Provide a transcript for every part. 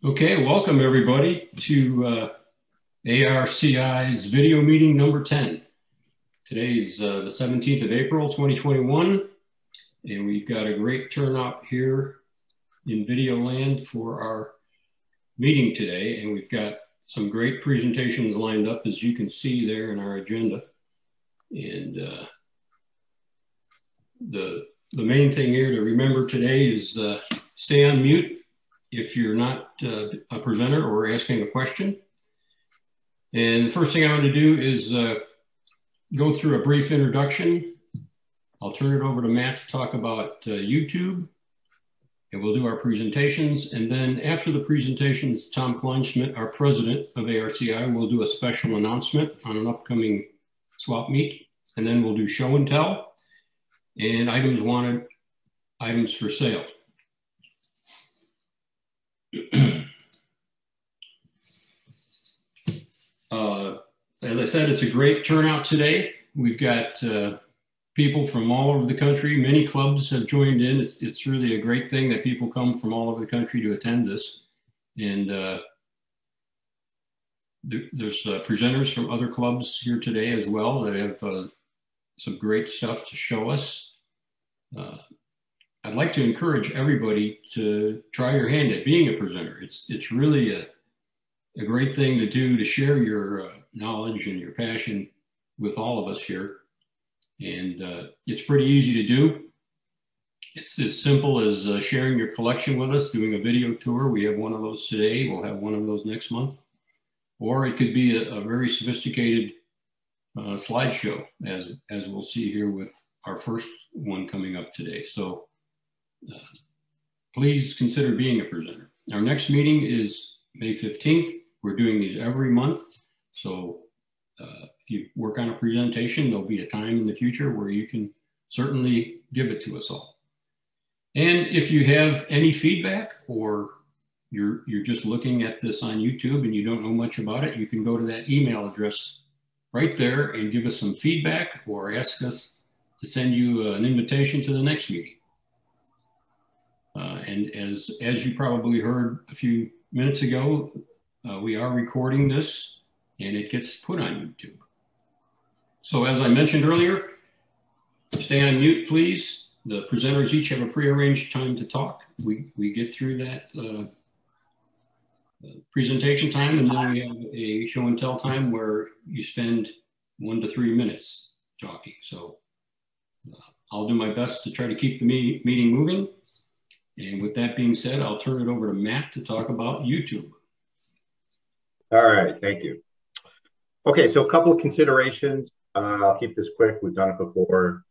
Okay, welcome everybody to ARCI's video meeting number 10. Today's the 17th of April, 2021, and we've got a great turnout here in video land for our meeting today, and we've got some great presentations lined up, as you can see there in our agenda. And the main thing here to remember today is stay on mute if you're not a presenter or asking a question. And the first thing I'm going to do is go through a brief introduction. I'll turn it over to Matt to talk about YouTube, and we'll do our presentations. And then after the presentations, Tom Kleinschmidt, our president of ARCI, will do a special announcement on an upcoming swap meet. And then we'll do show and tell and items wanted, items for sale. As I said, it's a great turnout today. We've got people from all over the country. Many clubs have joined in. It's really a great thing that people come from all over the country to attend this. And there's presenters from other clubs here today as well that have some great stuff to show us. I'd like to encourage everybody to try your hand at being a presenter. It's really a great thing to do, to share your knowledge and your passion with all of us here. And it's pretty easy to do. It's as simple as sharing your collection with us, doing a video tour. We have one of those today. We'll have one of those next month. Or it could be a very sophisticated slideshow, as we'll see here with our first one coming up today. So please consider being a presenter. Our next meeting is May 15th. We're doing these every month. So if you work on a presentation, there'll be a time in the future where you can certainly give it to us all. And if you have any feedback, or you're just looking at this on YouTube and you don't know much about it, you can go to that email address right there and give us some feedback, or ask us to send you an invitation to the next meeting. And as you probably heard a few minutes ago, we are recording this and it gets put on YouTube. So as I mentioned earlier, stay on mute, please. The presenters each have a prearranged time to talk. We get through that presentation time, and then we have a show and tell time where you spend 1 to 3 minutes talking. So I'll do my best to try to keep the meeting moving. And with that being said, I'll turn it over to Matt to talk about YouTube. All right, thank you. Okay, so a couple of considerations. I'll keep this quick. We've done it before.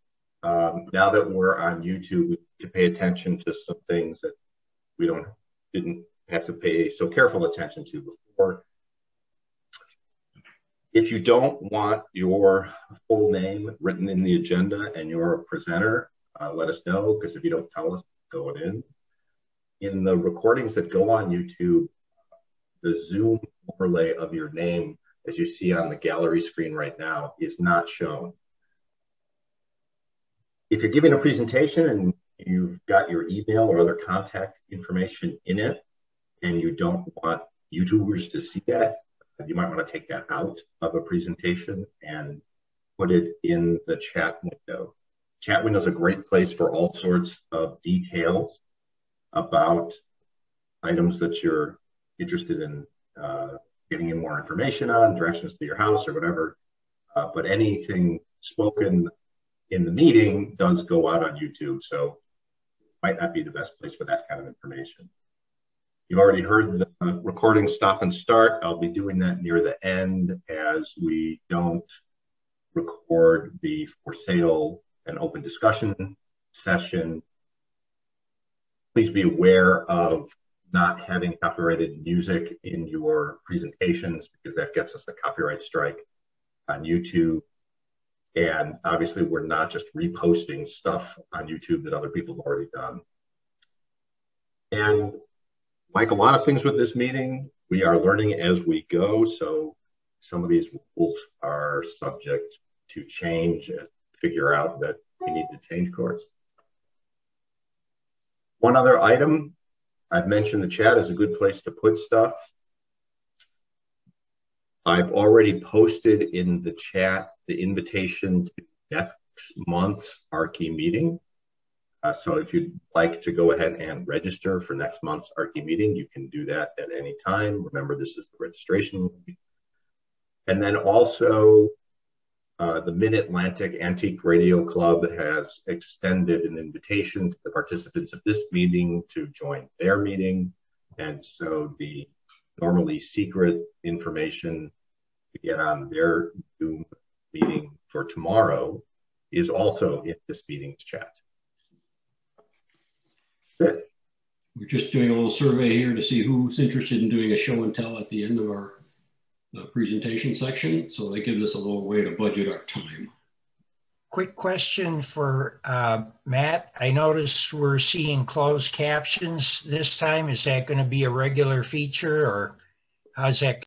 Now that we're on YouTube, we need to pay attention to some things that we didn't have to pay so careful attention to before. If you don't want your full name written in the agenda and you're a presenter, let us know, because if you don't tell us, go in. In the recordings that go on YouTube, the Zoom overlay of your name, as you see on the gallery screen right now, is not shown. If you're giving a presentation and you've got your email or other contact information in it, and you don't want YouTubers to see that, you might want to take that out of a presentation and put it in the chat window. Chat window is a great place for all sorts of details about items that you're interested in getting in more information on, directions to your house or whatever. But anything spoken in the meeting does go out on YouTube, so it might not be the best place for that kind of information. You've already heard the recording stop and start. I'll be doing that near the end, as we don't record the for sale and open discussion session. Please be aware of not having copyrighted music in your presentations, because that gets us a copyright strike on YouTube. And obviously, we're not just reposting stuff on YouTube that other people have already done. And like a lot of things with this meeting, we are learning as we go. So some of these rules are subject to change as we figure out that we need to change course. One other item, I've mentioned the chat is a good place to put stuff. I've already posted in the chat the invitation to next month's ARCI meeting. So if you'd like to go ahead and register for next month's ARCI meeting, you can do that at any time. Remember, this is the registration week. And then also, the Mid-Atlantic Antique Radio Club has extended an invitation to the participants of this meeting to join their meeting. And so the normally secret information to get on their Zoom meeting for tomorrow is also in this meeting's chat. Good. We're just doing a little survey here to see who's interested in doing a show and tell at the end of our presentation section. So that gives us a little way to budget our time. Quick question for Matt. I noticed we're seeing closed captions this time. Is that going to be a regular feature, or how's that?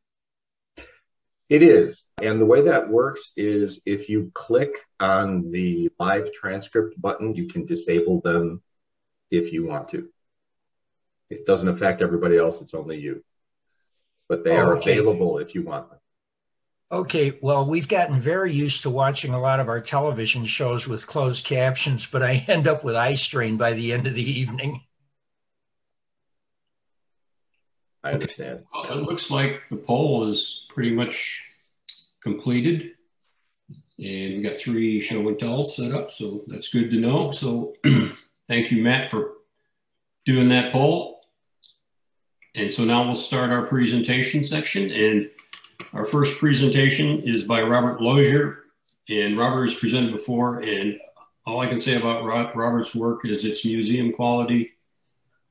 It is. And the way that works is if you click on the live transcript button, you can disable them if you want to. It doesn't affect everybody else. It's only you. But they are available if you want them. Okay, well, we've gotten very used to watching a lot of our television shows with closed captions, but I end up with eye strain by the end of the evening. I understand. Well, it looks like the poll is pretty much completed. And we got 3 show and tells set up, so that's good to know. So thank you, Matt, for doing that poll. And so now we'll start our presentation section. And our first presentation is by Robert Lozier. And Robert has presented before. And all I can say about Robert's work is it's museum quality,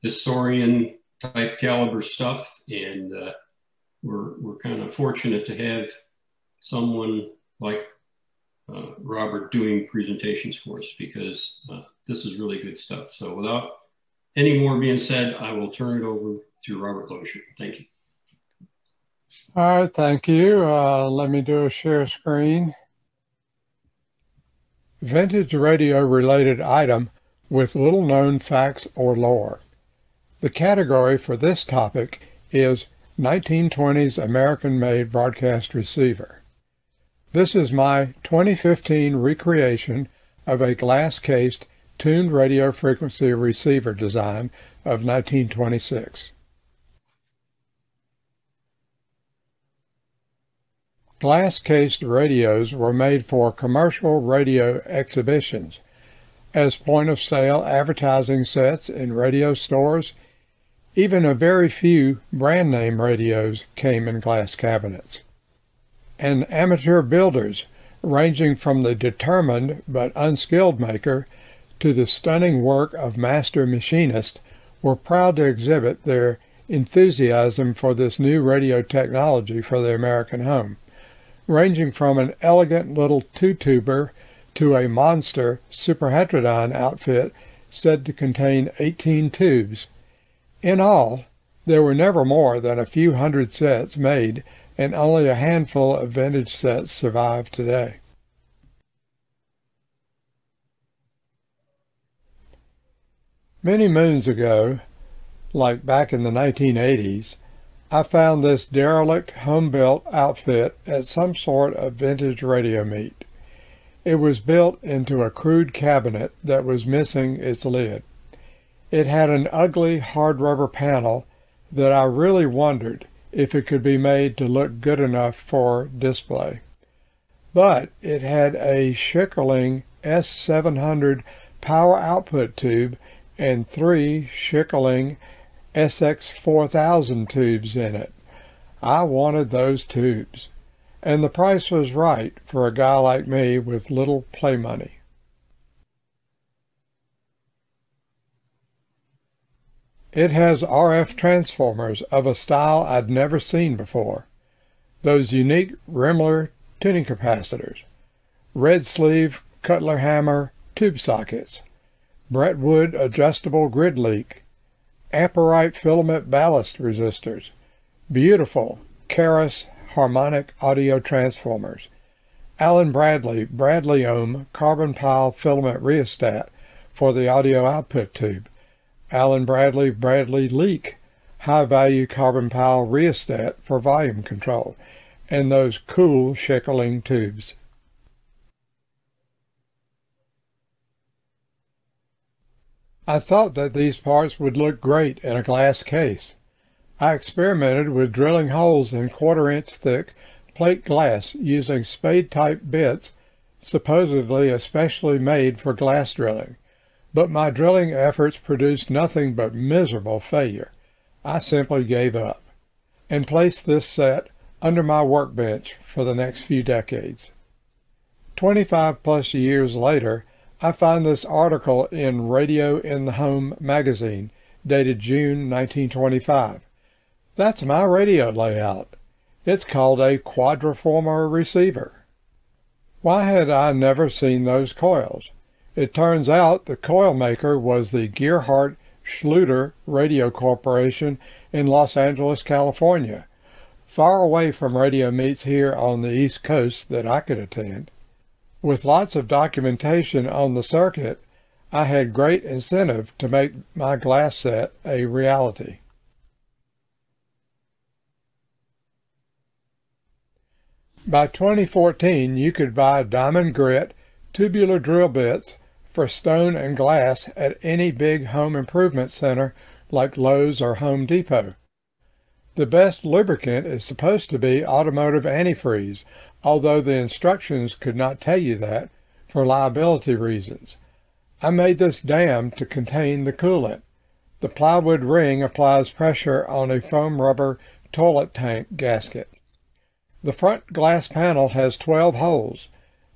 historian type caliber stuff. And we're kind of fortunate to have someone like Robert doing presentations for us, because this is really good stuff. So without any more being said, I will turn it over to Robert Lozier. Thank you. All right, thank you. Let me do a share screen. Vintage radio related item with little known facts or lore. The category for this topic is 1920s American-made broadcast receiver. This is my 2015 recreation of a glass-cased tuned radio frequency receiver design of 1926. Glass-cased radios were made for commercial radio exhibitions, as point-of-sale advertising sets in radio stores. Even a very few brand-name radios came in glass cabinets. And amateur builders, ranging from the determined but unskilled maker to the stunning work of master machinists, were proud to exhibit their enthusiasm for this new radio technology for the American home, ranging from an elegant little 2-tuber to a monster superheterodyne outfit said to contain 18 tubes. In all, there were never more than a few hundred sets made, and only a handful of vintage sets survive today. Many moons ago, like back in the 1980s, I found this derelict home-built outfit at some sort of vintage radio meet. It was built into a crude cabinet that was missing its lid. It had an ugly hard rubber panel that I really wondered if it could be made to look good enough for display. But it had a Schickling S700 power output tube and 3 Schickling SX4000 tubes in it. I wanted those tubes, and the price was right for a guy like me with little play money. It has RF transformers of a style I'd never seen before, those unique Rimler tuning capacitors, red sleeve Cutler hammer tube sockets, Brentwood adjustable grid leak, amperite filament ballast resistors, beautiful Keras harmonic audio transformers, Allen Bradley ohm carbon pile filament rheostat for the audio output tube, Allen Bradley Leak high-value carbon pile rheostat for volume control, and those cool Schickling tubes. I thought that these parts would look great in a glass case. I experimented with drilling holes in 1/4-inch thick plate glass using spade-type bits supposedly especially made for glass drilling, but my drilling efforts produced nothing but miserable failure. I simply gave up and placed this set under my workbench for the next few decades. 25+ years later, I find this article in Radio in the Home magazine, dated June 1925. That's my radio layout. It's called a Quadraformer receiver. Why had I never seen those coils? It turns out the coil maker was the Gearhart-Schlueter Radio Corporation in Los Angeles, California, far away from radio meets here on the East Coast that I could attend. With lots of documentation on the circuit, I had great incentive to make my glass set a reality. By 2014, you could buy diamond grit tubular drill bits for stone and glass at any big home improvement center like Lowe's or Home Depot. The best lubricant is supposed to be automotive antifreeze, although the instructions could not tell you that for liability reasons. I made this dam to contain the coolant. The plywood ring applies pressure on a foam rubber toilet tank gasket. The front glass panel has 12 holes.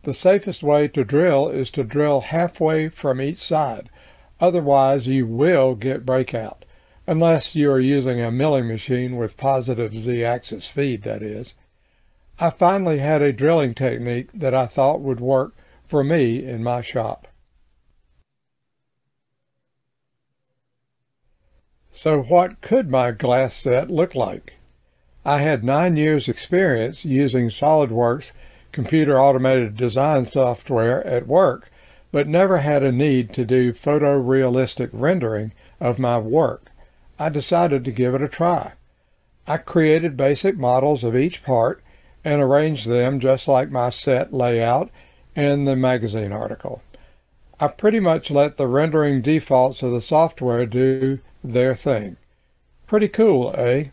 The safest way to drill is to drill halfway from each side. Otherwise, you will get breakout. Unless you are using a milling machine with positive Z-axis feed, that is. I finally had a drilling technique that I thought would work for me in my shop. So what could my glass set look like? I had 9 years' experience using SolidWorks computer automated design software at work, but never had a need to do photorealistic rendering of my work. I decided to give it a try. I created basic models of each part and arranged them just like my set layout in the magazine article. I pretty much let the rendering defaults of the software do their thing. Pretty cool, eh?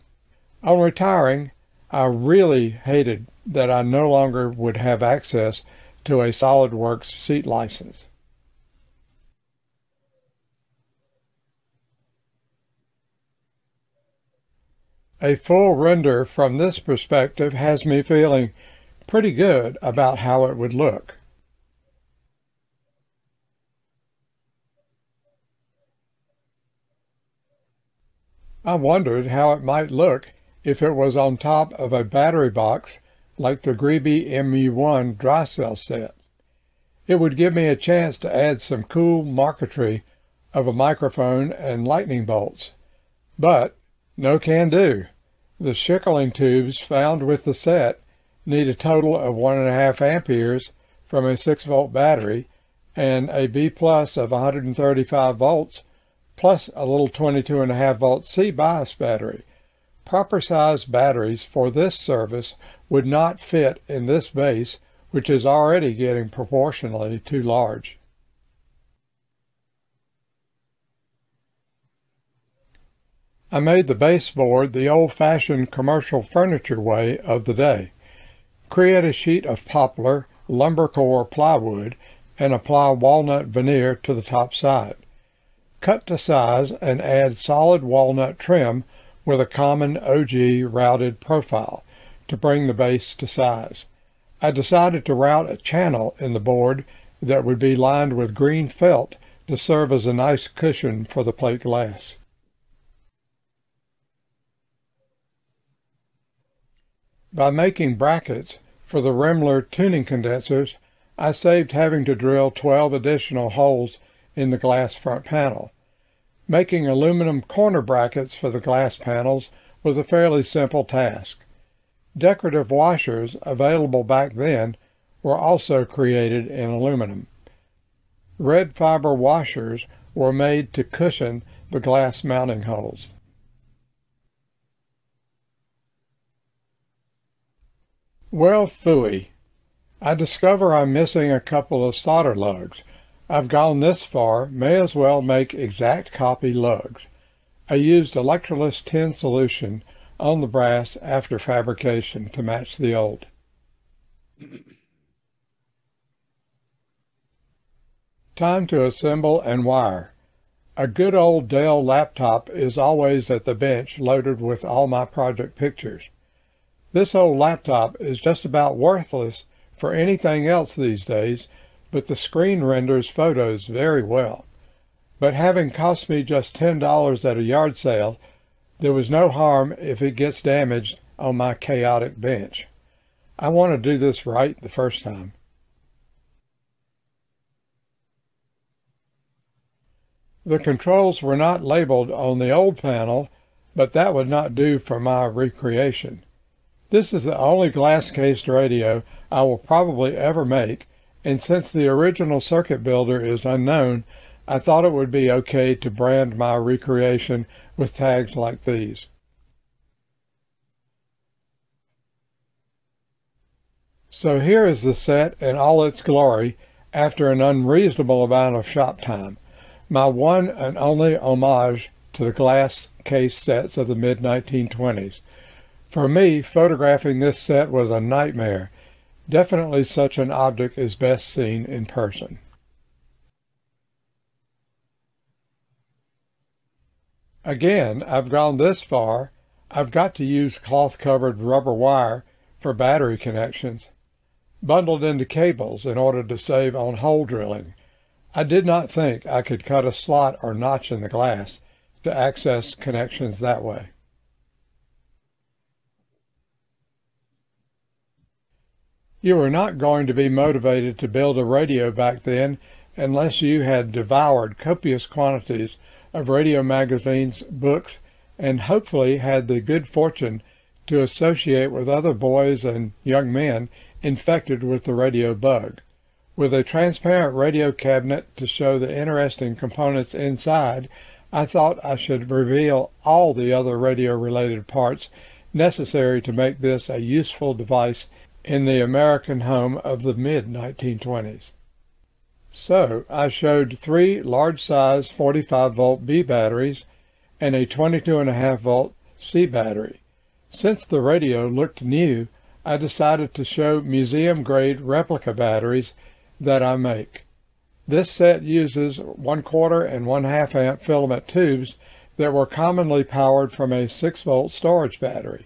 On retiring, I really hated that I no longer would have access to a SolidWorks seat license. A full render from this perspective has me feeling pretty good about how it would look. I wondered how it might look if it was on top of a battery box like the Greeby MU1 dry cell set. It would give me a chance to add some cool marquetry of a microphone and lightning bolts. But no can do. The Schickling tubes found with the set need a total of 1.5 amperes from a 6-volt battery and a B+ of 135 volts plus a little 22.5 volt C-bias battery. Proper size batteries for this service would not fit in this base, which is already getting proportionally too large. I made the baseboard the old-fashioned commercial furniture way of the day. Create a sheet of poplar, lumber core plywood and apply walnut veneer to the top side. Cut to size and add solid walnut trim with a common OG routed profile to bring the base to size. I decided to route a channel in the board that would be lined with green felt to serve as a nice cushion for the plate glass. By making brackets for the Remler tuning condensers, I saved having to drill 12 additional holes in the glass front panel. Making aluminum corner brackets for the glass panels was a fairly simple task. Decorative washers, available back then, were also created in aluminum. Red fiber washers were made to cushion the glass mounting holes. Well, phooey. I discover I'm missing a couple of solder lugs. I've gone this far, may as well make exact copy lugs. I used electroless tin solution on the brass after fabrication to match the old. Time to assemble and wire. A good old Dayle laptop is always at the bench loaded with all my project pictures. This old laptop is just about worthless for anything else these days, but the screen renders photos very well. But having cost me just $10 at a yard sale, there was no harm if it gets damaged on my chaotic bench. I want to do this right the first time. The controls were not labeled on the old panel, but that would not do for my recreation. This is the only glass-cased radio I will probably ever make, and since the original circuit builder is unknown, I thought it would be okay to brand my recreation with tags like these. So here is the set in all its glory after an unreasonable amount of shop time. My one and only homage to the glass case sets of the mid-1920s. For me, photographing this set was a nightmare. Definitely such an object is best seen in person. Again, I've gone this far, I've got to use cloth-covered rubber wire for battery connections, bundled into cables in order to save on hole drilling. I did not think I could cut a slot or notch in the glass to access connections that way. You were not going to be motivated to build a radio back then unless you had devoured copious quantities of radio magazines, books, and hopefully had the good fortune to associate with other boys and young men infected with the radio bug. With a transparent radio cabinet to show the interesting components inside, I thought I should reveal all the other radio-related parts necessary to make this a useful device in the American home of the mid-1920s. So I showed 3 large-size 45-volt B batteries and a 22.5-volt C battery. Since the radio looked new, I decided to show museum-grade replica batteries that I make. This set uses 1/4 and 1/2 amp filament tubes that were commonly powered from a 6-volt storage battery.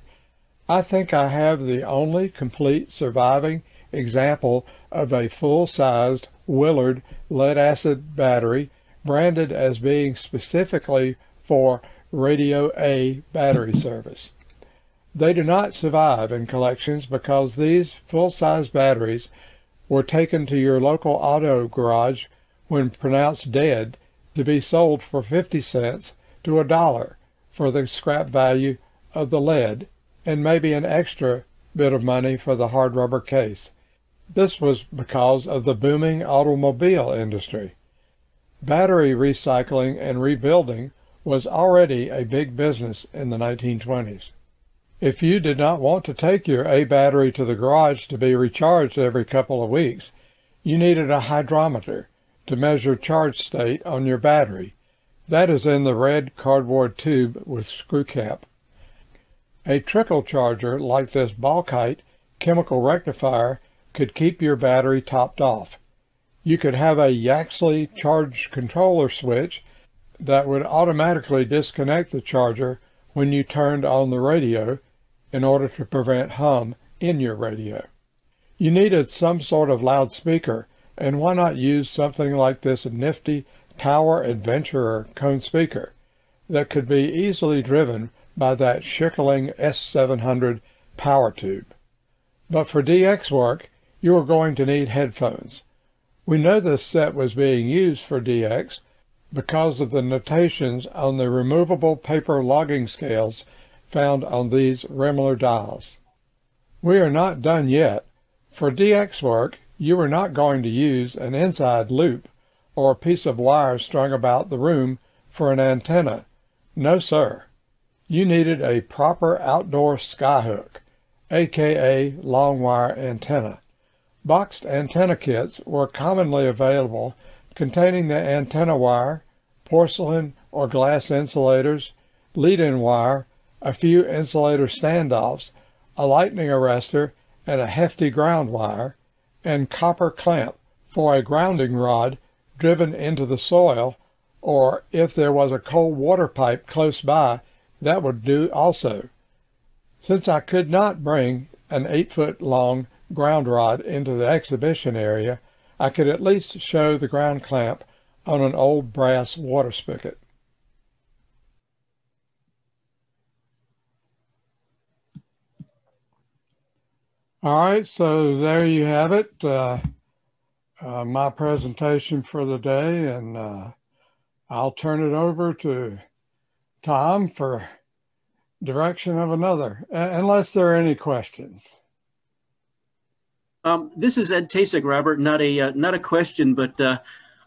I think I have the only complete surviving example of a full-sized Willard lead-acid battery branded as being specifically for Radio A battery service. They do not survive in collections because these full-size batteries were taken to your local auto garage when pronounced dead to be sold for 50 cents to $1 for the scrap value of the lead and maybe an extra bit of money for the hard rubber case. This was because of the booming automobile industry. Battery recycling and rebuilding was already a big business in the 1920s. If you did not want to take your A battery to the garage to be recharged every couple of weeks, you needed a hydrometer to measure charge state on your battery. That is in the red cardboard tube with screw cap. A trickle charger like this Ballkite chemical rectifier could keep your battery topped off. You could have a Yaxley charge controller switch that would automatically disconnect the charger when you turned on the radio in order to prevent hum in your radio. You needed some sort of loudspeaker, and why not use something like this nifty Tower Adventurer cone speaker that could be easily driven by that Schickling S700 power tube. But for DX work, you are going to need headphones. We know this set was being used for DX because of the notations on the removable paper logging scales found on these Remler dials. We are not done yet. For DX work, you are not going to use an inside loop or a piece of wire strung about the room for an antenna. No, sir. You needed a proper outdoor skyhook, aka long wire antenna. Boxed antenna kits were commonly available, containing the antenna wire, porcelain or glass insulators, lead-in wire, a few insulator standoffs, a lightning arrestor, and a hefty ground wire, and copper clamp for a grounding rod driven into the soil, or if there was a cold water pipe close by, that would do also. Since I could not bring an 8-foot long ground rod into the exhibition area, I could at least show the ground clamp on an old brass water spigot. All right, so there you have it, my presentation for the day, and I'll turn it over to Tom for direction of another, unless there are any questions. This is Ed Tasek, Robert. Not a question, but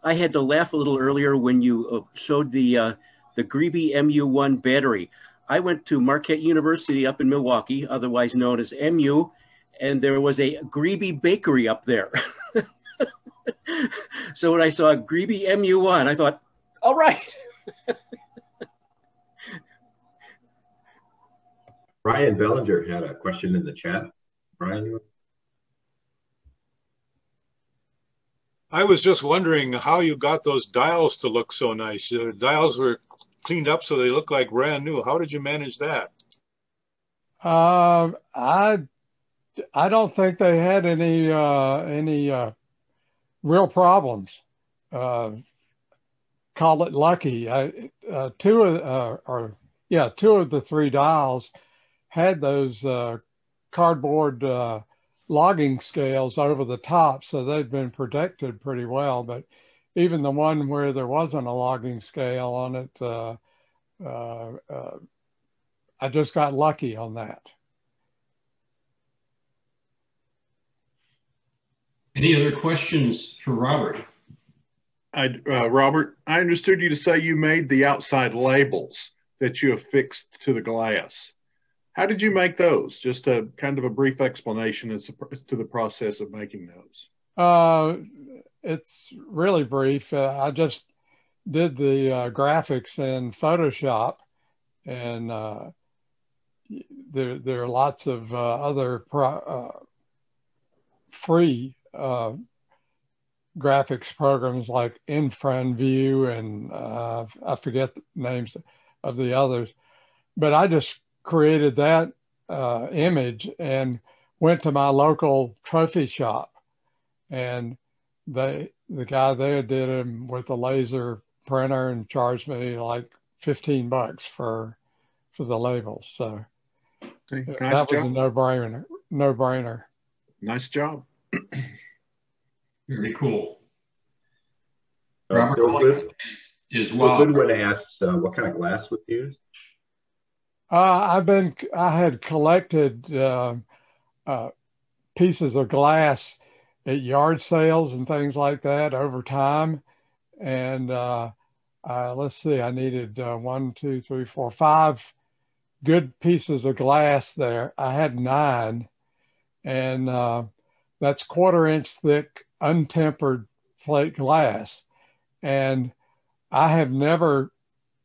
I had to laugh a little earlier when you showed the Greeby MU1 battery. I went to Marquette University up in Milwaukee, otherwise known as MU, and there was a Greeby bakery up there. So when I saw Greeby MU1, I thought, all right. Brian Bellinger had a question in the chat. Brian, I was just wondering how you got those dials to look so nice. The dials were cleaned up so they look like brand new. How did you manage that? I don't think they had any real problems. Call it lucky. Two of the 3 dials had those cardboard logging scales over the top, so they've been protected pretty well. But even the one where there wasn't a logging scale on it, I just got lucky on that. Any other questions for Robert? Robert, I understood you to say you made the outside labels that you affixed to the glass. How did you make those? Just a kind of a brief explanation as to the process of making those. It's really brief. I just did the graphics in Photoshop, and there are lots of other free graphics programs like InfraView and I forget the names of the others, but I just created that image and went to my local trophy shop, and the guy there did them with a laser printer and charged me like $15 for the labels. So Okay, that was a no-brainer. Nice job. Very cool. Robert, is wow. Goodwin asks what kind of glass was used? I had collected pieces of glass at yard sales and things like that over time, and let's see, I needed 1, 2, 3, 4, 5 good pieces of glass there. I had 9, and that's 1/4-inch thick, untempered plate glass. And I have never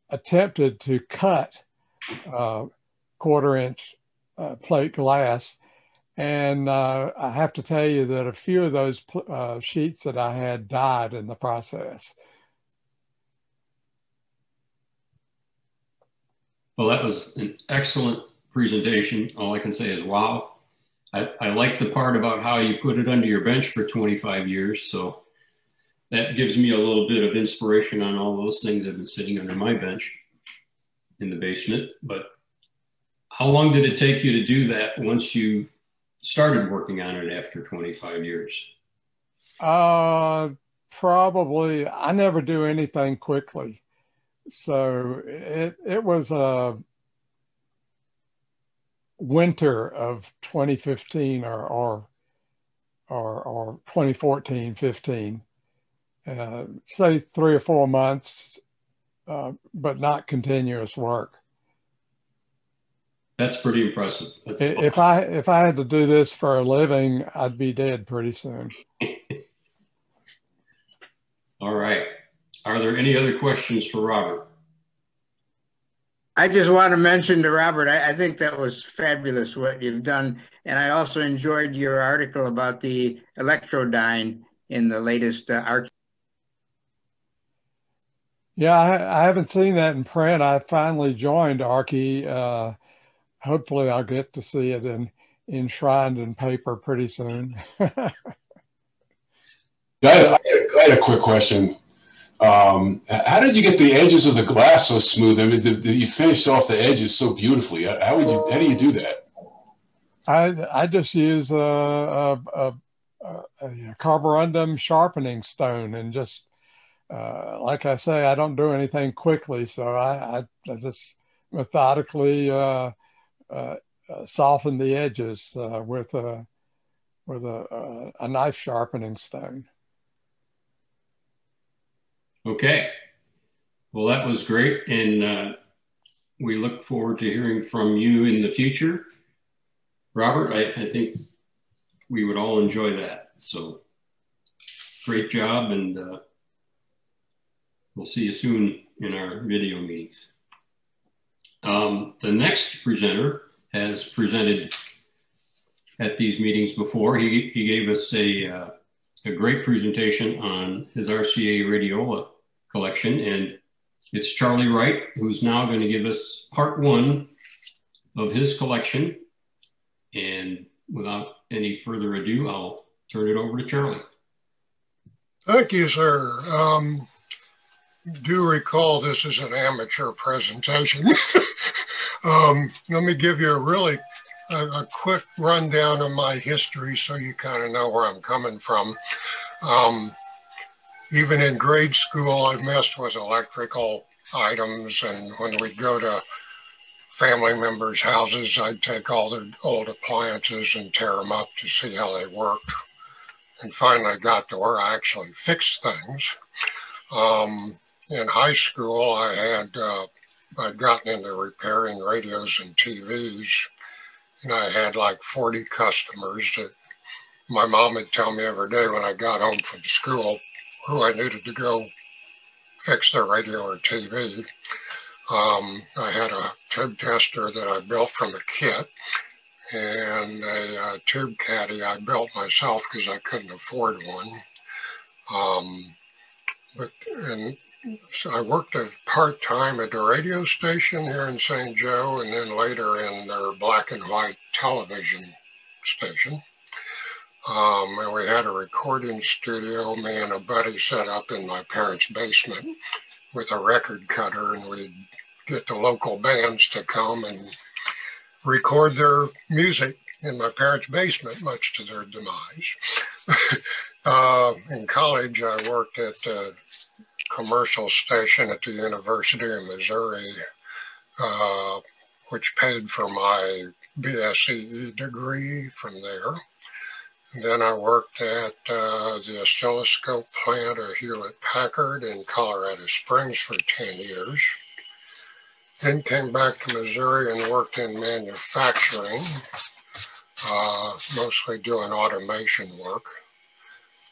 attempted to cut 1/4-inch plate glass. And I have to tell you that a few of those sheets that I had died in the process. Well, that was an excellent presentation. All I can say is wow. I like the part about how you put it under your bench for 25 years. So that gives me a little bit of inspiration on all those things that have been sitting under my bench in the basement. But how long did it take you to do that once you started working on it after 25 years? Probably, I never do anything quickly. So it was a winter of 2015 or 2014, 15, say 3 or 4 months but not continuous work. That's pretty impressive. That's If I had to do this for a living, I'd be dead pretty soon. All right. Are there any other questions for Robert? I just want to mention to Robert, I think that was fabulous what you've done. And I also enjoyed your article about the electrodyne in the latest ARCI. Yeah, I haven't seen that in print. I finally joined ARCI. Hopefully I'll get to see it enshrined in paper pretty soon. I had a quick question. How did you get the edges of the glass so smooth? I mean, you finished off the edges so beautifully. How do you do that? I just use a carborundum sharpening stone, and just like I say, I don't do anything quickly, so I just methodically soften the edges with a knife sharpening stone. Okay. Well, that was great. And we look forward to hearing from you in the future. Robert, I think we would all enjoy that. So great job. And we'll see you soon in our video meetings. The next presenter has presented at these meetings before. He gave us a great presentation on his RCA radiola collection, and it's Charlie Wright, who's now going to give us part one of his collection. And without any further ado, I'll turn it over to Charlie. Thank you, sir. Do recall this is an amateur presentation. Let me give you a quick rundown of my history so you kind of know where I'm coming from. Even in grade school, I messed with electrical items, and when we'd go to family members' houses, I'd take all the old appliances and tear them up to see how they worked. And finally got to where I actually fixed things. In high school, I'd gotten into repairing radios and TVs, and I had like 40 customers that my mom would tell me every day when I got home from school who I needed to go fix their radio or TV. I had a tube tester that I built from a kit, and a tube caddy I built myself because I couldn't afford one. So I worked part-time at the radio station here in St. Joe, and then later in their black and white television station. And we had a recording studio, me and a buddy set up in my parents' basement with a record cutter, and we'd get the local bands to come and record their music in my parents' basement, much to their demise. In college, I worked at the commercial station at the University of Missouri, which paid for my BSE degree from there. And then I worked at the oscilloscope plant of Hewlett-Packard in Colorado Springs for 10 years. Then came back to Missouri and worked in manufacturing, mostly doing automation work.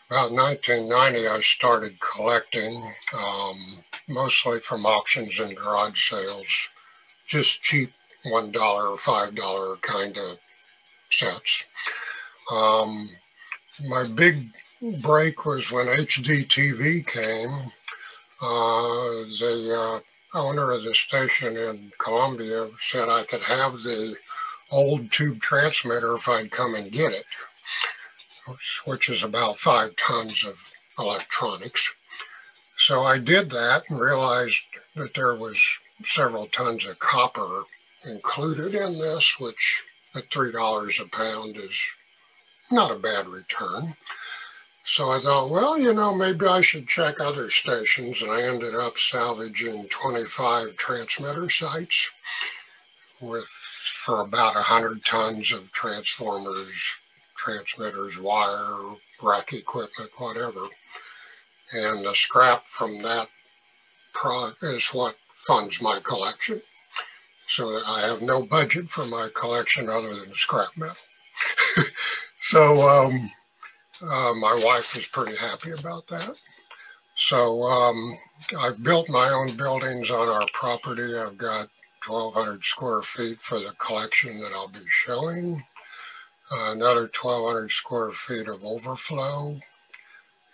About 1990, I started collecting, mostly from auctions and garage sales, just cheap $1 or $5 kind of sets. My big break was when HDTV came. The owner of the station in Columbia said I could have the old tube transmitter if I'd come and get it, which is about 5 tons of electronics. So I did that and realized that there was several tons of copper included in this, which at $3 a pound is not a bad return. So I thought, well, you know, maybe I should check other stations, and I ended up salvaging 25 transmitter sites for about 100 tons of transformers, transmitters, wire, rack equipment, whatever. And the scrap from that what funds my collection. So I have no budget for my collection other than scrap metal. So my wife is pretty happy about that. So I've built my own buildings on our property. I've got 1,200 square feet for the collection that I'll be showing. Another 1,200 square feet of overflow,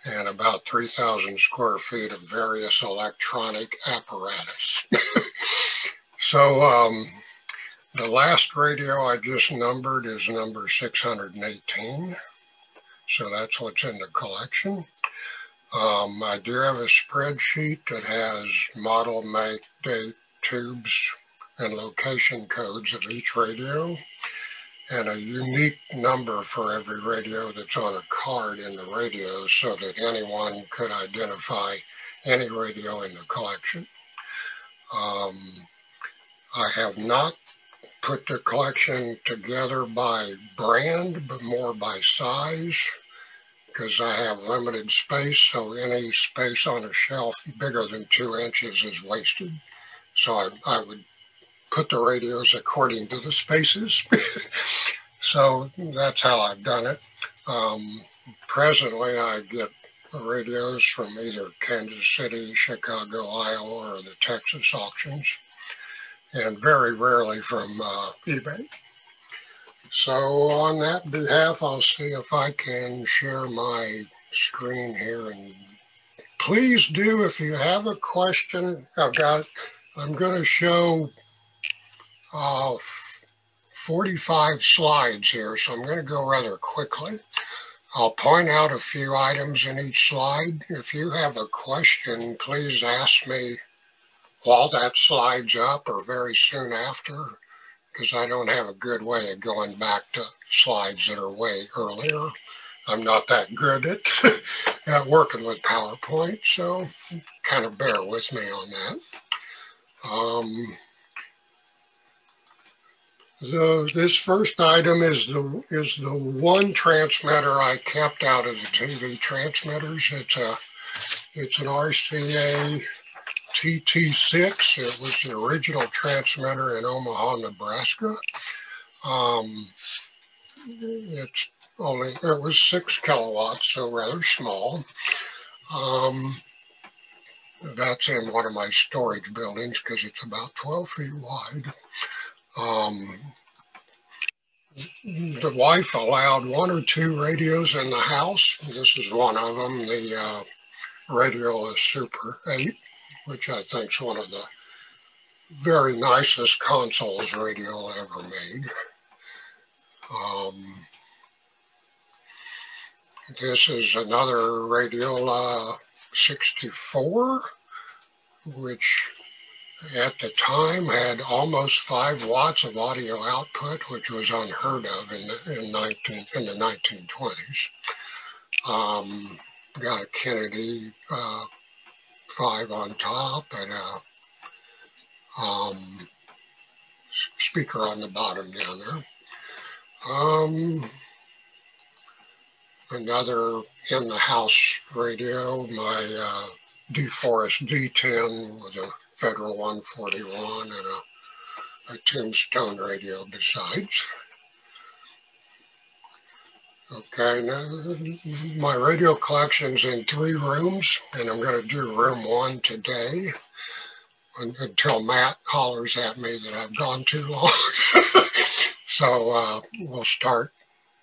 and about 3,000 square feet of various electronic apparatus. So the last radio I just numbered is number 618. So that's what's in the collection. I do have a spreadsheet that has model, make, date, tubes, and location codes of each radio, and a unique number for every radio that's on a card in the radio so that anyone could identify any radio in the collection. I have not put the collection together by brand, but more by size, because I have limited space, so any space on a shelf bigger than 2 inches is wasted. So I would put the radios according to the spaces. So that's how I've done it. Presently, I get radios from either Kansas City, Chicago, Iowa, or the Texas auctions, and very rarely from eBay. So on that behalf, I'll see if I can share my screen here. And please do, if you have a question, I'm going to show 45 slides here, so I'm going to go rather quickly. I'll point out a few items in each slide. If you have a question, please ask me while that slide's up or very soon after, because I don't have a good way of going back to slides that are way earlier. I'm not that good at working with PowerPoint, so kind of bear with me on that. This first item is the one transmitter I kept out of the TV transmitters. It's an RCA TT6. It was the original transmitter in Omaha, Nebraska. It was 6 kilowatts, so rather small. That's in one of my storage buildings because it's about 12 feet wide. The wife allowed 1 or 2 radios in the house. This is one of them, the Radio Super 8, which I think is one of the very nicest consoles radio ever made. This is another Radio 64, which at the time had almost 5 watts of audio output, which was unheard of in the 1920s. Got a Kennedy 5 on top and a speaker on the bottom down there. Another in-the-house radio, my DeForest D10 with a Federal 141 and a Tombstone radio besides. Okay, now my radio collection's in 3 rooms, and I'm going to do room 1 today until Matt hollers at me that I've gone too long. So we'll start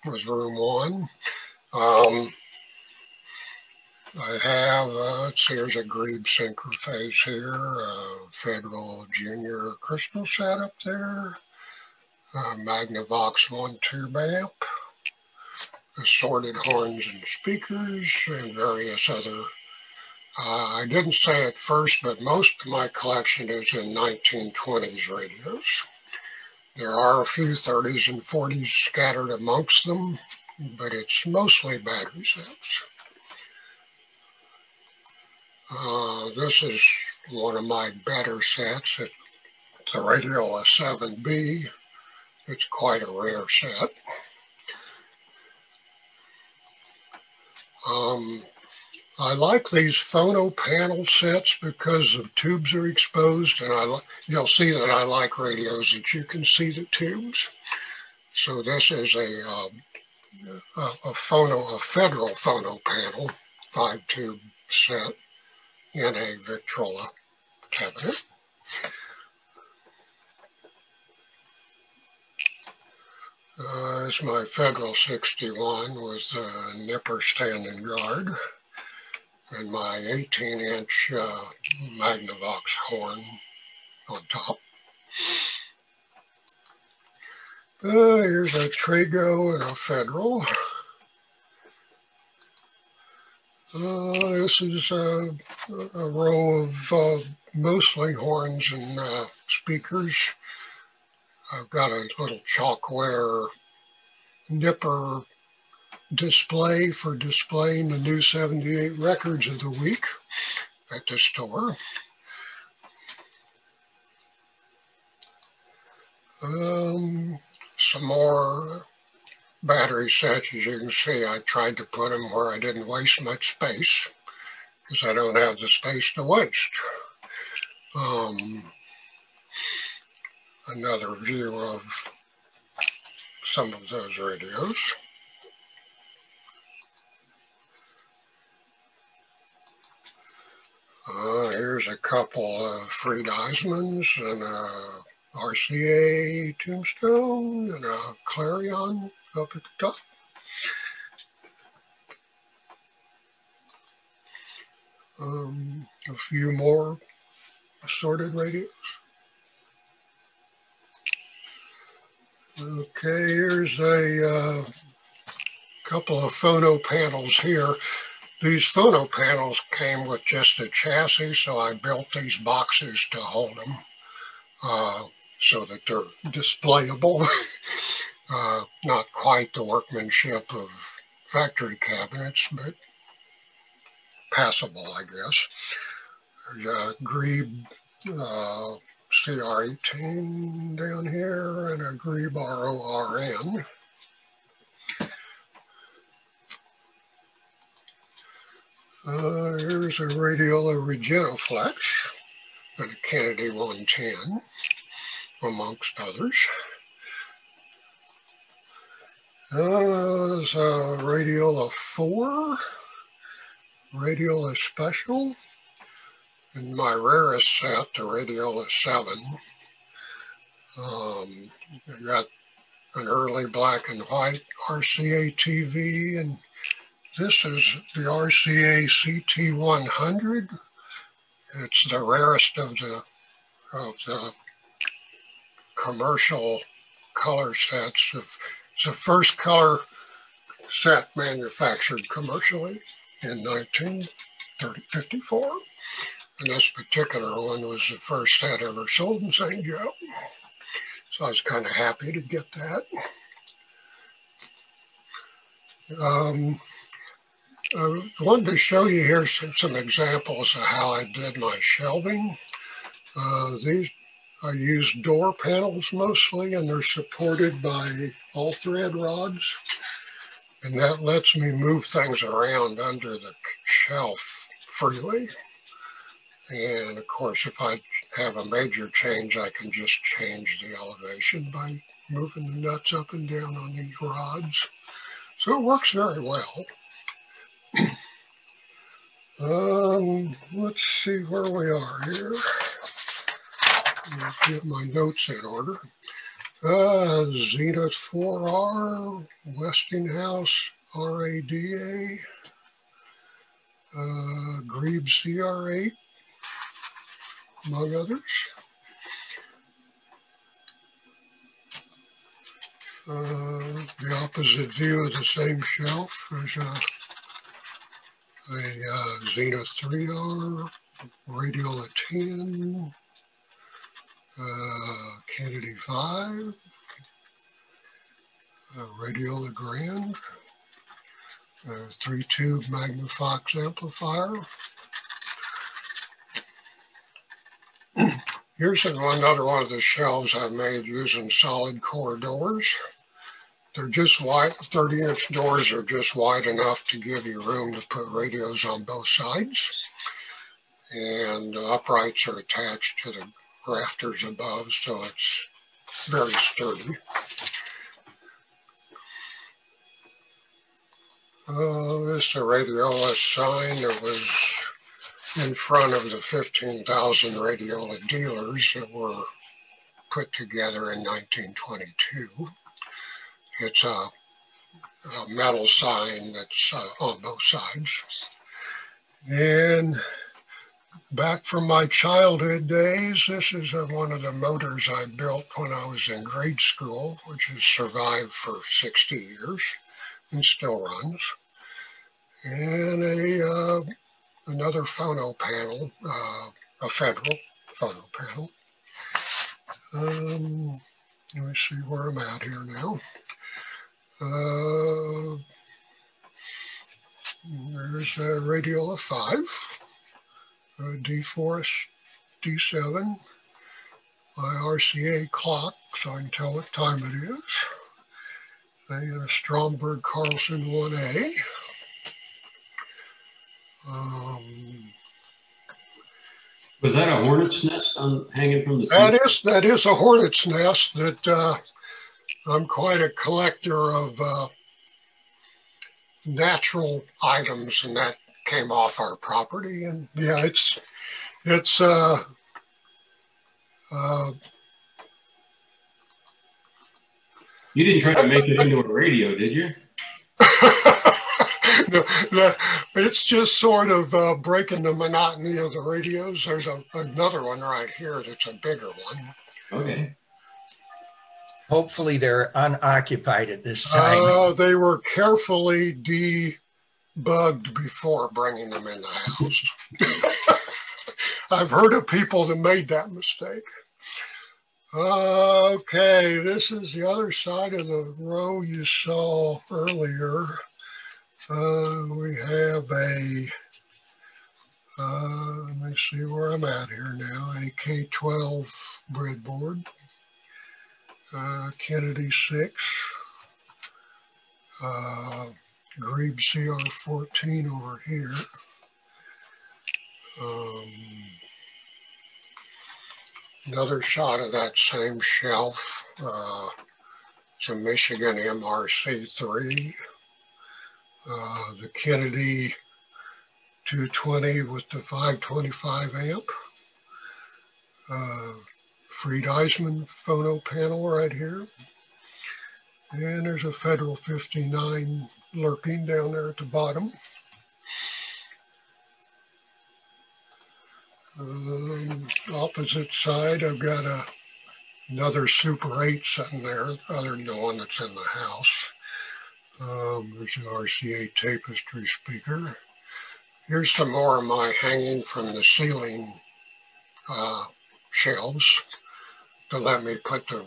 with room 1. I have, let's see, there's a Grebe synchrophase here, Federal Junior crystal set up there, Magnavox 1 tube amp, assorted horns and speakers, and various other. I didn't say it first, but most of my collection is in 1920s radios. There are a few 30s and 40s scattered amongst them, but it's mostly battery sets. This is one of my better sets. It's a Radio 7B. It's quite a rare set. I like these phono panel sets because the tubes are exposed, and you'll see that I like radios that you can see the tubes. So this is a federal phono panel, 5-tube set in a Victrola cabinet. It's my Federal 61 with a nipper standing guard and my 18-inch Magnavox horn on top. Here's a Trago and a Federal. This is a row of mostly horns and speakers. I've got a little chalkware nipper display for displaying the new 78 records of the week at the store. Some more battery sets. As you can see, I tried to put them where I didn't waste much space because I don't have the space to waste. Another view of some of those radios. Here's a couple of Freed Eismans and a RCA Tombstone and a Clarion up at the top. A few more assorted radios. Okay, here's a couple of phono panels here. These phono panels came with just a chassis, so I built these boxes to hold them so that they're displayable. Not quite the workmanship of factory cabinets, but passable, I guess. There's a Grebe CR18 down here and a Grebe RORN. Here's a Radiola Regenoflex and a Kennedy 110, amongst others. There's a Radiola 4, Radiola Special, and my rarest set, the Radiola 7. I got an early black and white RCA TV, and this is the RCA CT100. It's the rarest of the commercial color sets. It's the first color set manufactured commercially in 1954. And this particular one was the first set ever sold in St. Joe. So I was kind of happy to get that. I wanted to show you here some examples of how I did my shelving. These I use door panels mostly, and they're supported by all thread rods. And that lets me move things around under the shelf freely. And of course, if I have a major change, I can just change the elevation by moving the nuts up and down on these rods. So it works very well. Let's see where we are here. Let's get my notes in order. Zenith 4R, Westinghouse RADA, Grebe CR8, among others. The opposite view of the same shelf, there's a Zenith 3R, Radiola 10, Kennedy 5, Radiola Grand, 3-tube Magnavox amplifier. Here's another one of the shelves I made using solid core doors. They're just wide, 30-inch doors are just wide enough to give you room to put radios on both sides. And the uprights are attached to the rafters above, so it's very sturdy. This is a radiola sign that was in front of the 15,000 radiola dealers that were put together in 1922. It's a metal sign that's on both sides. And back from my childhood days, this is one of the motors I built when I was in grade school, which has survived for 60 years and still runs. And another phono panel, a Federal phono panel. Let me see where I'm at here now. There's a Radiola 5, a DeForest D7, my RCA clock, so I can tell what time it is, and a Stromberg Carlson 1A. Was that a hornet's nest hanging from the ceiling? That is a hornet's nest that I'm quite a collector of natural items, and that came off our property. And yeah, it's you didn't try to make it into a radio, did you? It's just sort of breaking the monotony of the radios. There's another one right here that's a bigger one. Okay. Hopefully they're unoccupied at this time. They were carefully debugged before bringing them in the house. I've heard of people that made that mistake. Okay, this is the other side of the row you saw earlier. We have let me see where I'm at here now, a K12 breadboard, Kennedy 6, Grebe CR14 over here. Another shot of that same shelf. It's a Michigan MRC3. The Kennedy 220 with the 525 amp. Fried Eisman phono panel right here. And there's a Federal 59 lurking down there at the bottom. Opposite side, I've got another Super 8 sitting there, other than the one that's in the house. There's an RCA tapestry speaker. Here's some more of my hanging from the ceiling shelves to let me put the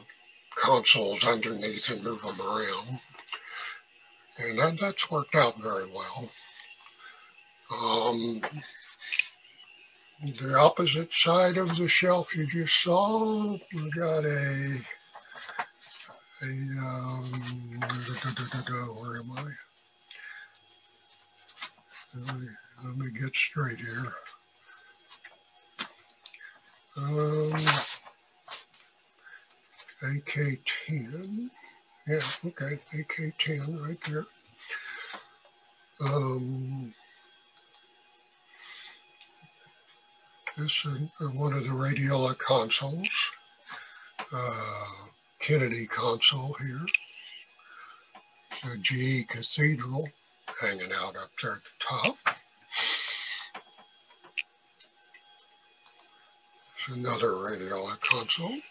consoles underneath and move them around. And that's worked out very well. The opposite side of the shelf you just saw, we got where am I? Let me get straight here. AK-10. Yeah, okay, AK-10 right there. This is one of the Radiola consoles. Kennedy console here. The GE Cathedral hanging out up there at the top. There's another Radiola console.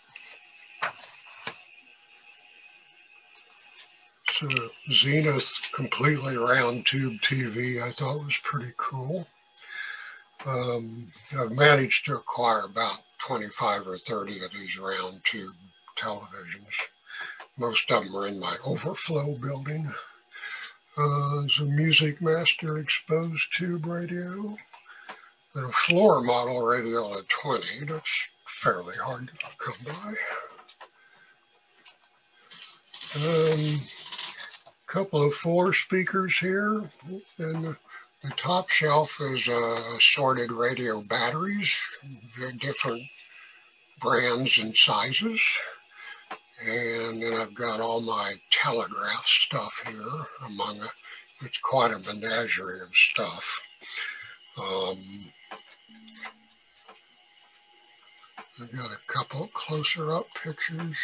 It's a Zenith completely round tube TV. I thought was pretty cool. I've managed to acquire about 25 or 30 of these round tube televisions. Most of them are in my overflow building. There's a Music Master exposed tube radio and a floor model Radiola 20. That's fairly hard to come by. couple of 4 speakers here, and the top shelf is assorted radio batteries, very different brands and sizes. And then I've got all my telegraph stuff here among it. It's quite a menagerie of stuff. I've got a couple closer up pictures.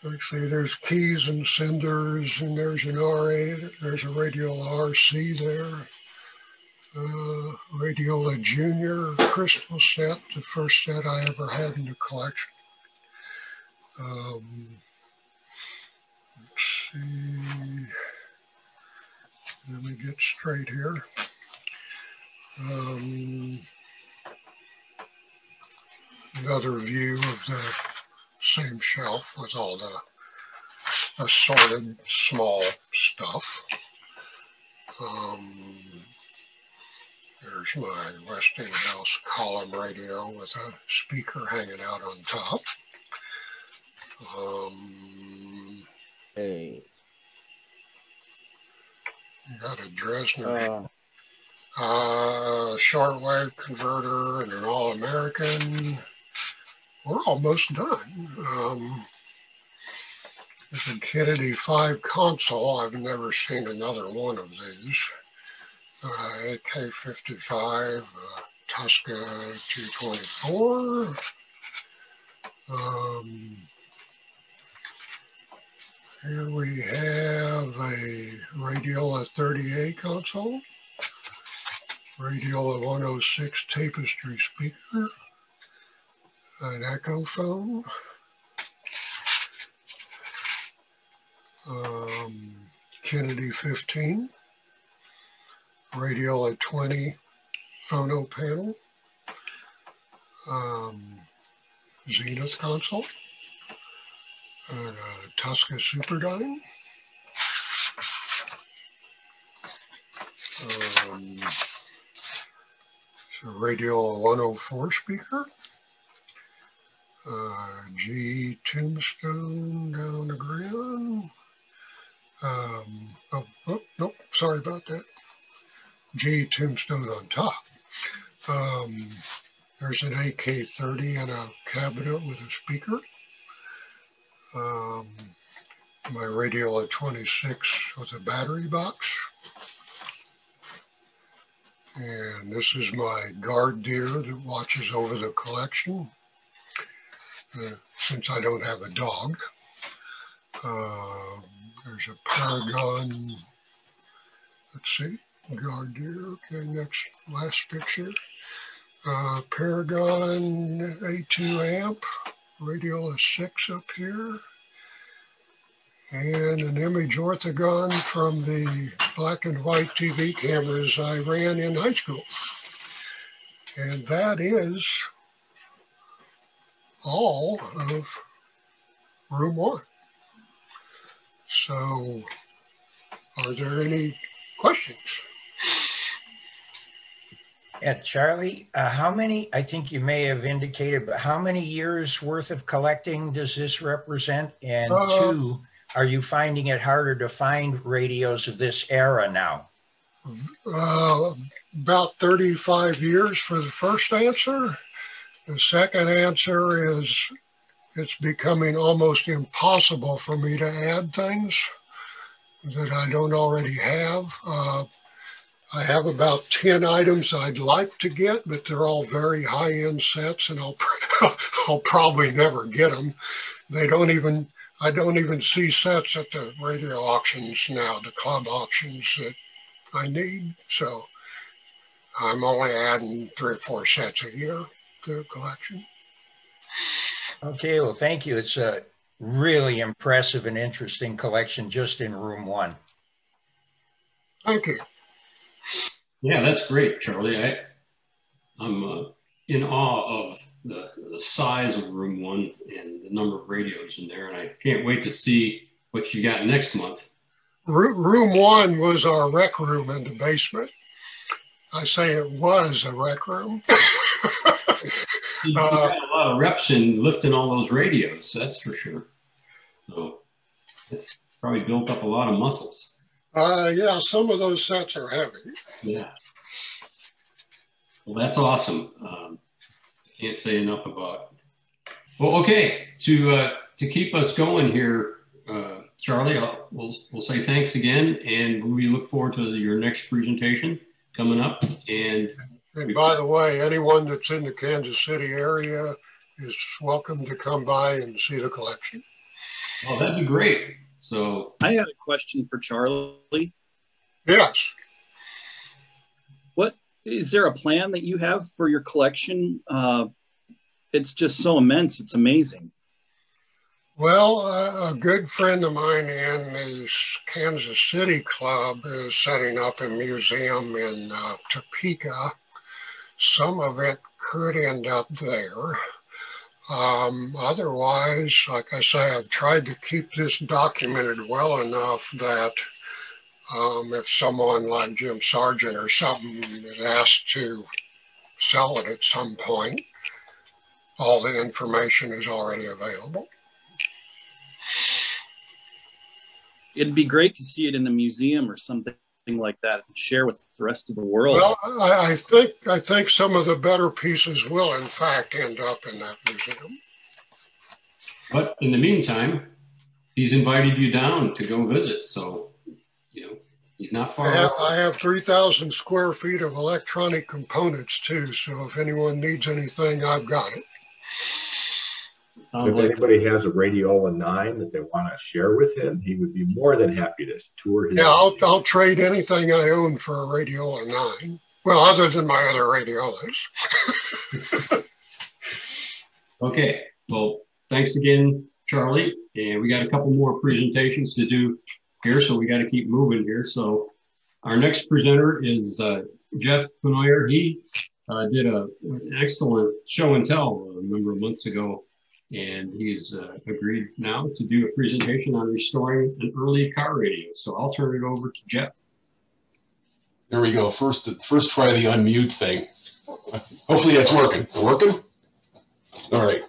Actually, there's keys and senders, and there's an RA, there's a Radiola RC there. Radiola Junior crystal set, the first set I ever had in the collection. Let's see, let me get straight here. Another view of the same shelf with all the assorted small stuff. There's my Westinghouse column radio with a speaker hanging out on top. Hey. You got a Dresner shortwave converter and an All-American. We're almost done. There's a Kennedy 5 console. I've never seen another one of these. AK-55, Tusca 224. Here we have a Radiola 30A console, Radiola 106 tapestry speaker, an echo phone, Kennedy 15, Radiola 20 phono panel, Zenith console, and a Tusca Superdyne. Radiola 104 speaker. G Tombstone down on the ground. Nope, sorry about that. G Tombstone on top. There's an AK-30 and a cabinet with a speaker. My Radiola 26 with a battery box. And this is my guard deer that watches over the collection. Since I don't have a dog. There's a Paragon, let's see, guard deer, okay, last picture. Paragon A2 amp, Radiola 6 up here. And an image orthogon from the black and white TV cameras I ran in high school. And that is all of room 1. So, are there any questions? Yeah, Charlie, how many, I think you may have indicated, but how many years worth of collecting does this represent? And 2, are you finding it harder to find radios of this era now? About 35 years for the first answer. The second answer is it's becoming almost impossible for me to add things that I don't already have. I have about 10 items I'd like to get, but they're all very high-end sets, and I'll probably never get them. I don't even see sets at the radio auctions now, the club auctions that I need. So I'm only adding 3 or 4 sets a year to the collection. Okay, well, thank you. It's a really impressive and interesting collection just in room 1. Thank you. Yeah, that's great, Charlie. I'm in awe of the size of room 1 and the number of radios in there, and I can't wait to see what you got next month. Room 1 was our rec room in the basement. I say it was a rec room. You got a lot of reps in lifting all those radios, that's for sure. So it's probably built up a lot of muscles. Yeah, some of those sets are heavy. Yeah. Well, that's awesome. Can't say enough about it. Well, okay. To keep us going here, Charlie, we'll say thanks again, and we look forward to your next presentation coming up. And by the way, anyone that's in the Kansas City area is welcome to come by and see the collection. Oh, that'd be great. So I had a question for Charlie. Yes. What is there a plan that you have for your collection? It's just so immense. It's amazing. Well, a good friend of mine in the Kansas City Club is setting up a museum in Topeka. Some of it could end up there. Otherwise, like I say, I've tried to keep this documented well enough that if someone like Jim Sargent or something is asked to sell it at some point, all the information is already available. It'd be great to see it in a museum or something like that and share with the rest of the world. Well, I think some of the better pieces will in fact end up in that museum. But in the meantime, he's invited you down to go visit, so he's not far off. I have 3,000 square feet of electronic components too, so if anyone needs anything, I've got it. If anybody has a Radiola 9 that they want to share with him, he would be more than happy to tour his. Yeah, I'll trade anything I own for a Radiola 9. Well, other than my other radiolas. Okay, well, thanks again, Charlie. And we got a couple more presentations to do here, so we got to keep moving here. So our next presenter is Jeff Pennoyer. He did an excellent show and tell a number of months ago. And he's agreed now to do a presentation on restoring an early car radio. So I'll turn it over to Jeff. There we go. First try the unmute thing. Hopefully that's working. Working? All right.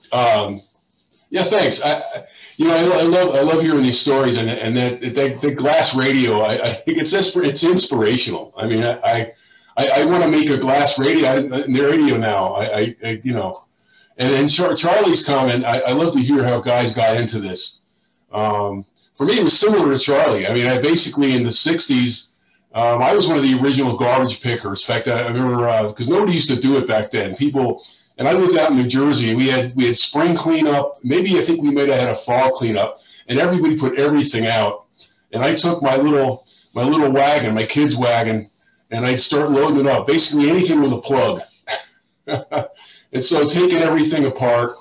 Yeah, thanks. I love hearing these stories, and that glass radio. I think it's inspirational. I mean, I want to make a glass radio in the radio now. And then Charlie's comment, I love to hear how guys got into this. For me, it was similar to Charlie. I mean, I basically in the 60s, I was one of the original garbage pickers. In fact, I remember, because nobody used to do it back then. And I lived out in New Jersey, and we had spring cleanup. Maybe I think we might have had a fall cleanup, and everybody put everything out. And I took my little wagon, my kid's wagon, and I'd start loading it up. Basically anything with a plug. And so taking everything apart,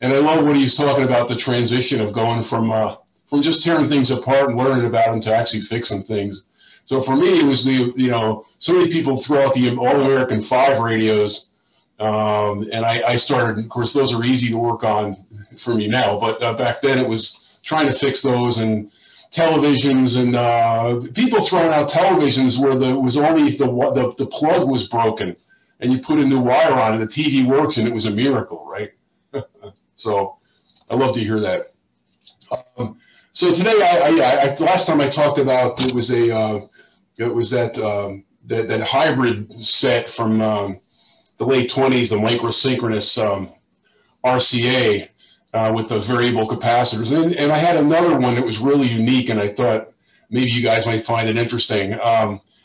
and I love what he was talking about, the transition of going from just tearing things apart and learning about them to actually fixing things. So for me, it was so many people throw out the All-American 5 radios, and I started, of course, those are easy to work on for me now, but back then it was trying to fix those, and televisions, and people throwing out televisions where the plug was broken. And you put a new wire on it, the TV works, and it was a miracle, right? So I love to hear that. So today, last time I talked about that hybrid set from the late 20s, the microsynchronous RCA with the variable capacitors, and I had another one that was really unique, and I thought maybe you guys might find it interesting.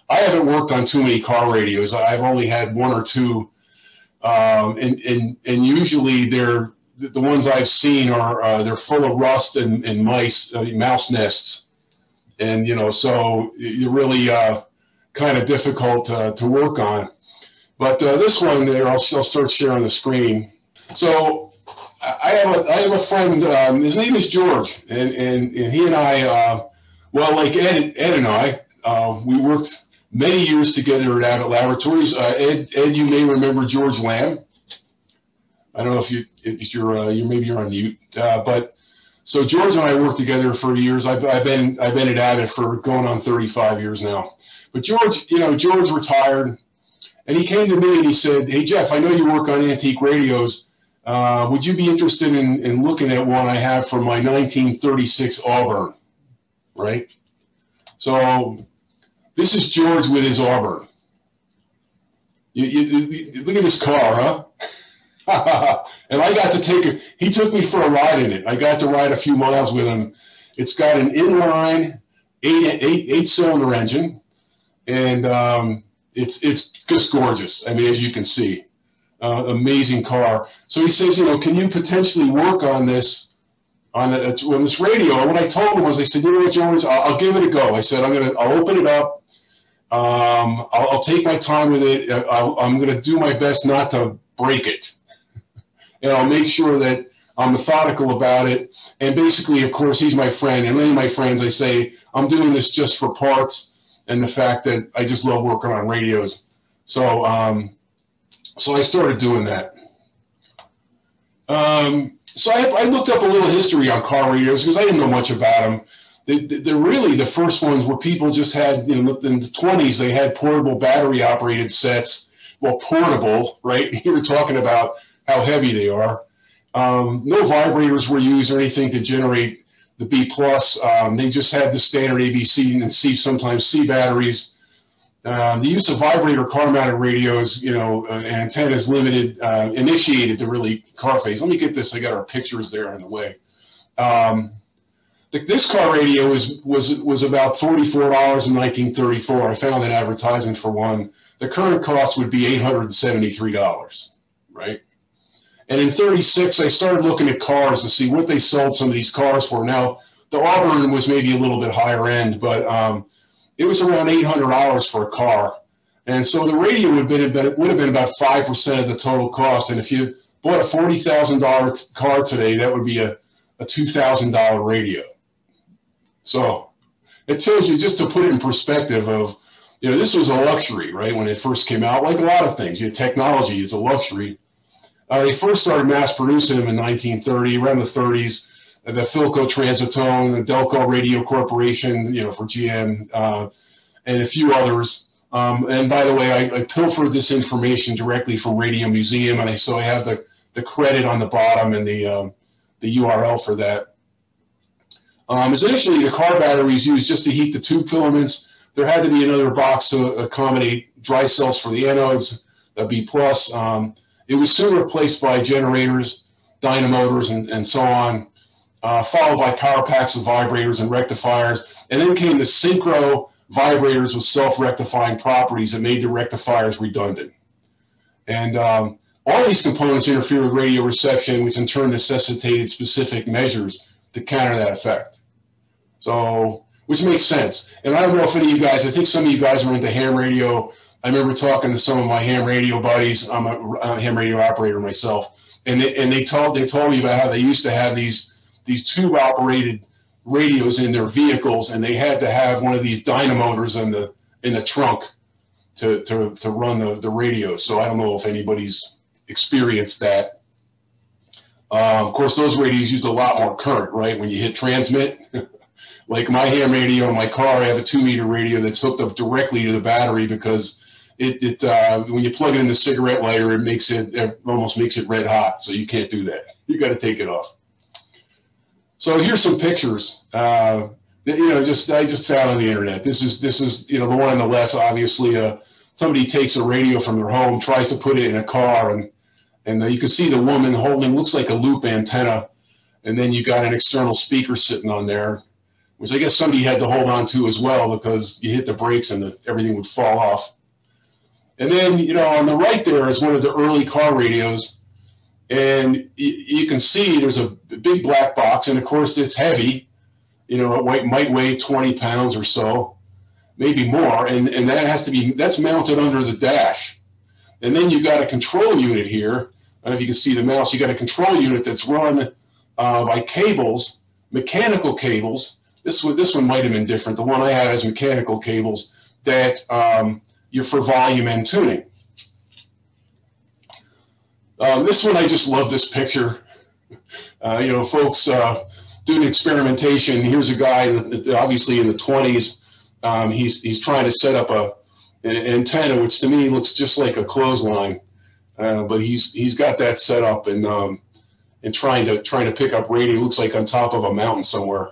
I haven't worked on too many car radios. I've only had one or two, and usually the ones I've seen are they're full of rust and mouse nests, and so you're really kind of difficult to work on. But this one there, I'll start sharing the screen. So I have a friend. His name is George, and he and I, well, like Ed and I, we worked many years together at Abbott Laboratories. Ed, you may remember George Lamb. I don't know if maybe you're on mute. But so George and I worked together for years. I've been at Abbott for going on 35 years now. But George retired, and he came to me and he said, "Hey Jeff, I know you work on antique radios. Would you be interested in looking at one I have from my 1936 Auburn?" Right. So This is George with his Auburn. You look at this car, huh? And I got to he took me for a ride in it. I got to ride a few miles with him. It's got an inline eight-cylinder engine, and it's just gorgeous. I mean, as you can see, amazing car. So he says, you know, can you potentially work on this on this radio? And what I told him was, I said, you know what, George, I'll give it a go. I said, I'll open it up. I'll take my time with it. I'm going to do my best not to break it. And I'll make sure that I'm methodical about it. And basically, of course, he's my friend. And many of my friends, I say, I'm doing this just for parts and the fact that I just love working on radios. So, so I started doing that. So I looked up a little history on car radios because I didn't know much about them. They're really the first ones where people just had, you know, in the 20s, they had portable battery operated sets. Well, portable, right? You were talking about how heavy they are. No vibrators were used or anything to generate the B+. They just had the standard ABC and C, sometimes C batteries. The use of vibrator car-mounted radios, you know, antennas limited, initiated the really car phase. Let me get this. I got our pictures there on the way. This car radio was about $44 in 1934. I found an advertisement for one. The current cost would be $873, right? And in 36, I started looking at cars to see what they sold some of these cars for. Now, the Auburn was maybe a little bit higher end, but it was around $800 for a car. And so the radio would have been about 5% of the total cost. And if you bought a $40,000 car today, that would be a $2,000 radio. So it tells you, just to put it in perspective of, you know, this was a luxury, right? When it first came out, like a lot of things, technology is a luxury. They first started mass producing them in 1930, around the 30s. The Philco Transitone, the Delco Radio Corporation, you know, for GM, and a few others. And by the way, I pilfered this information directly from Radio Museum, and so I have the credit on the bottom and the URL for that. Initially, the car batteries used just to heat the tube filaments. There had to be another box to accommodate dry cells for the anodes, the B+. It was soon replaced by generators, dynamotors, and so on, followed by power packs with vibrators and rectifiers. And then came the synchro vibrators with self-rectifying properties that made the rectifiers redundant. And all these components interfere with radio reception, which in turn necessitated specific measures to counter that effect. So, which makes sense. And I don't know if any of you guys, I think some of you guys were into ham radio. I remember talking to some of my ham radio buddies. I'm a ham radio operator myself. And they told me about how they used to have these tube-operated radios in their vehicles, and they had to have one of these dynamotors in the trunk to run the radio. So I don't know if anybody's experienced that. Of course, those radios use a lot more current, right? When you hit transmit, like my ham radio in my car, I have a 2-meter radio that's hooked up directly to the battery because when you plug it in the cigarette lighter, it almost makes it red hot. So you can't do that. You got to take it off. So here's some pictures. I just found on the internet. This is the one on the left. Obviously, somebody takes a radio from their home, tries to put it in a car, and you can see the woman holding, looks like a loop antenna, and then you got an external speaker sitting on there, which I guess somebody had to hold on to as well because you hit the brakes and everything would fall off. And then, on the right there is one of the early car radios, and you can see there's a big black box, and of course it's heavy. It might weigh 20 pounds or so, maybe more, and that's mounted under the dash. And then you got a control unit here. I don't know if you can see the mouse. You got a control unit that's run by cables, mechanical cables. This one might have been different. The one I have has mechanical cables that you're for volume and tuning. This one, I just love this picture. Folks doing experimentation. Here's a guy that obviously in the 20s. He's trying to set up an antenna, which to me looks just like a clothesline, but he's got that set up and trying to pick up radio. Looks like on top of a mountain somewhere.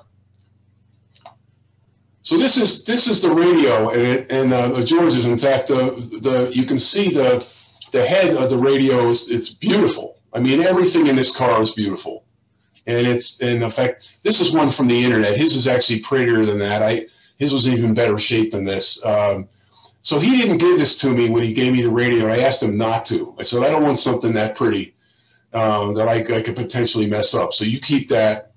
So this is the radio, and George's. In fact, you can see the head of the radio it's beautiful. I mean, everything in this car is beautiful, and in fact, this is one from the internet. His is actually prettier than that. His was in even better shape than this. So he didn't give this to me when he gave me the radio, and I asked him not to. I said, I don't want something that pretty that I could potentially mess up. So you keep that.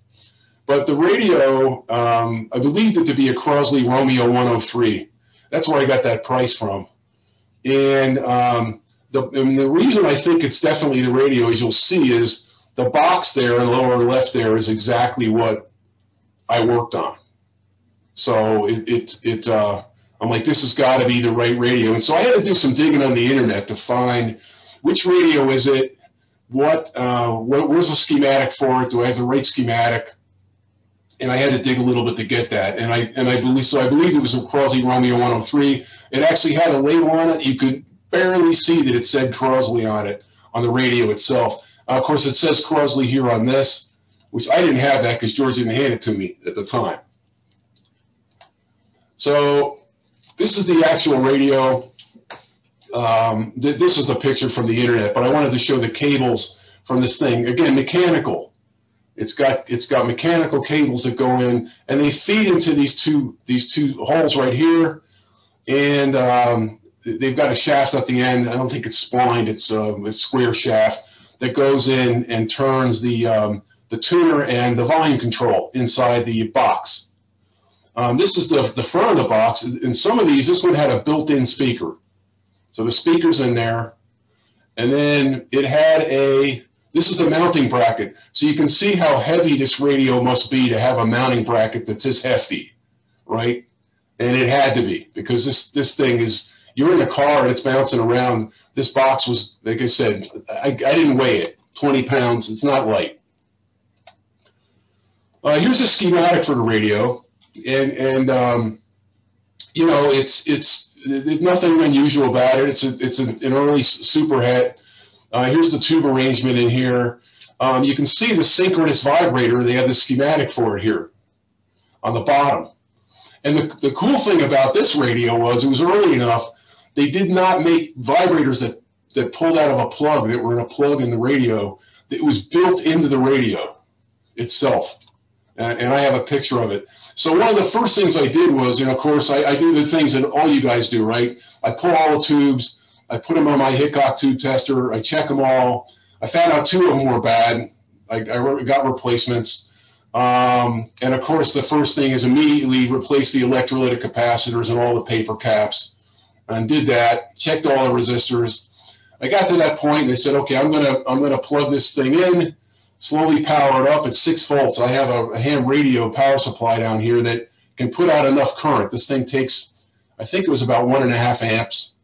But the radio, I believed it to be a Crosley Romeo 103. That's where I got that price from. And the reason I think it's definitely the radio, as you'll see, is the box there in the lower left there is exactly what I worked on. So I'm like, this has got to be the right radio. And so I had to do some digging on the internet to find which radio is it, where's the schematic for it, do I have the right schematic? And I had to dig a little bit to get that. And I believe it was a Crosley Romeo 103. It actually had a label on it. You could barely see that it said Crosley on it, on the radio itself. Of course, it says Crosley here on this, which I didn't have that because George didn't hand it to me at the time. So this is the actual radio. This is the picture from the internet, but I wanted to show the cables from this thing. Again, mechanical. It's got mechanical cables that go in, and they feed into these two holes right here, and they've got a shaft at the end. I don't think it's splined. It's a square shaft that goes in and turns the tuner and the volume control inside the box. This is the front of the box. In some of these, this one had a built-in speaker. So the speaker's in there. And then it had this is the mounting bracket. So you can see how heavy this radio must be to have a mounting bracket that's this hefty, right? And it had to be, because this thing is, you're in a car and it's bouncing around. This box was, like I said, I didn't weigh it, 20 pounds. It's not light. Here's a schematic for the radio. And you know, it's nothing unusual about it. It's an early superhet. Here's the tube arrangement in here. You can see the synchronous vibrator. They have the schematic for it here on the bottom. And the cool thing about this radio was it was early enough. They did not make vibrators that pulled out of a plug, that were in a plug in the radio. It was built into the radio itself. And I have a picture of it. So one of the first things I did was, and of course, I do the things that all you guys do, right? I pull all the tubes. I put them on my Hickok tube tester. I check them all. I found out 2 of them were bad. I got replacements. And of course, the first thing is immediately replace the electrolytic capacitors and all the paper caps. And did that, checked all the resistors. I got to that point and I said, okay, I'm gonna plug this thing in, slowly power it up at 6 volts. I have a ham radio power supply down here that can put out enough current. This thing takes, I think it was about 1.5 amps.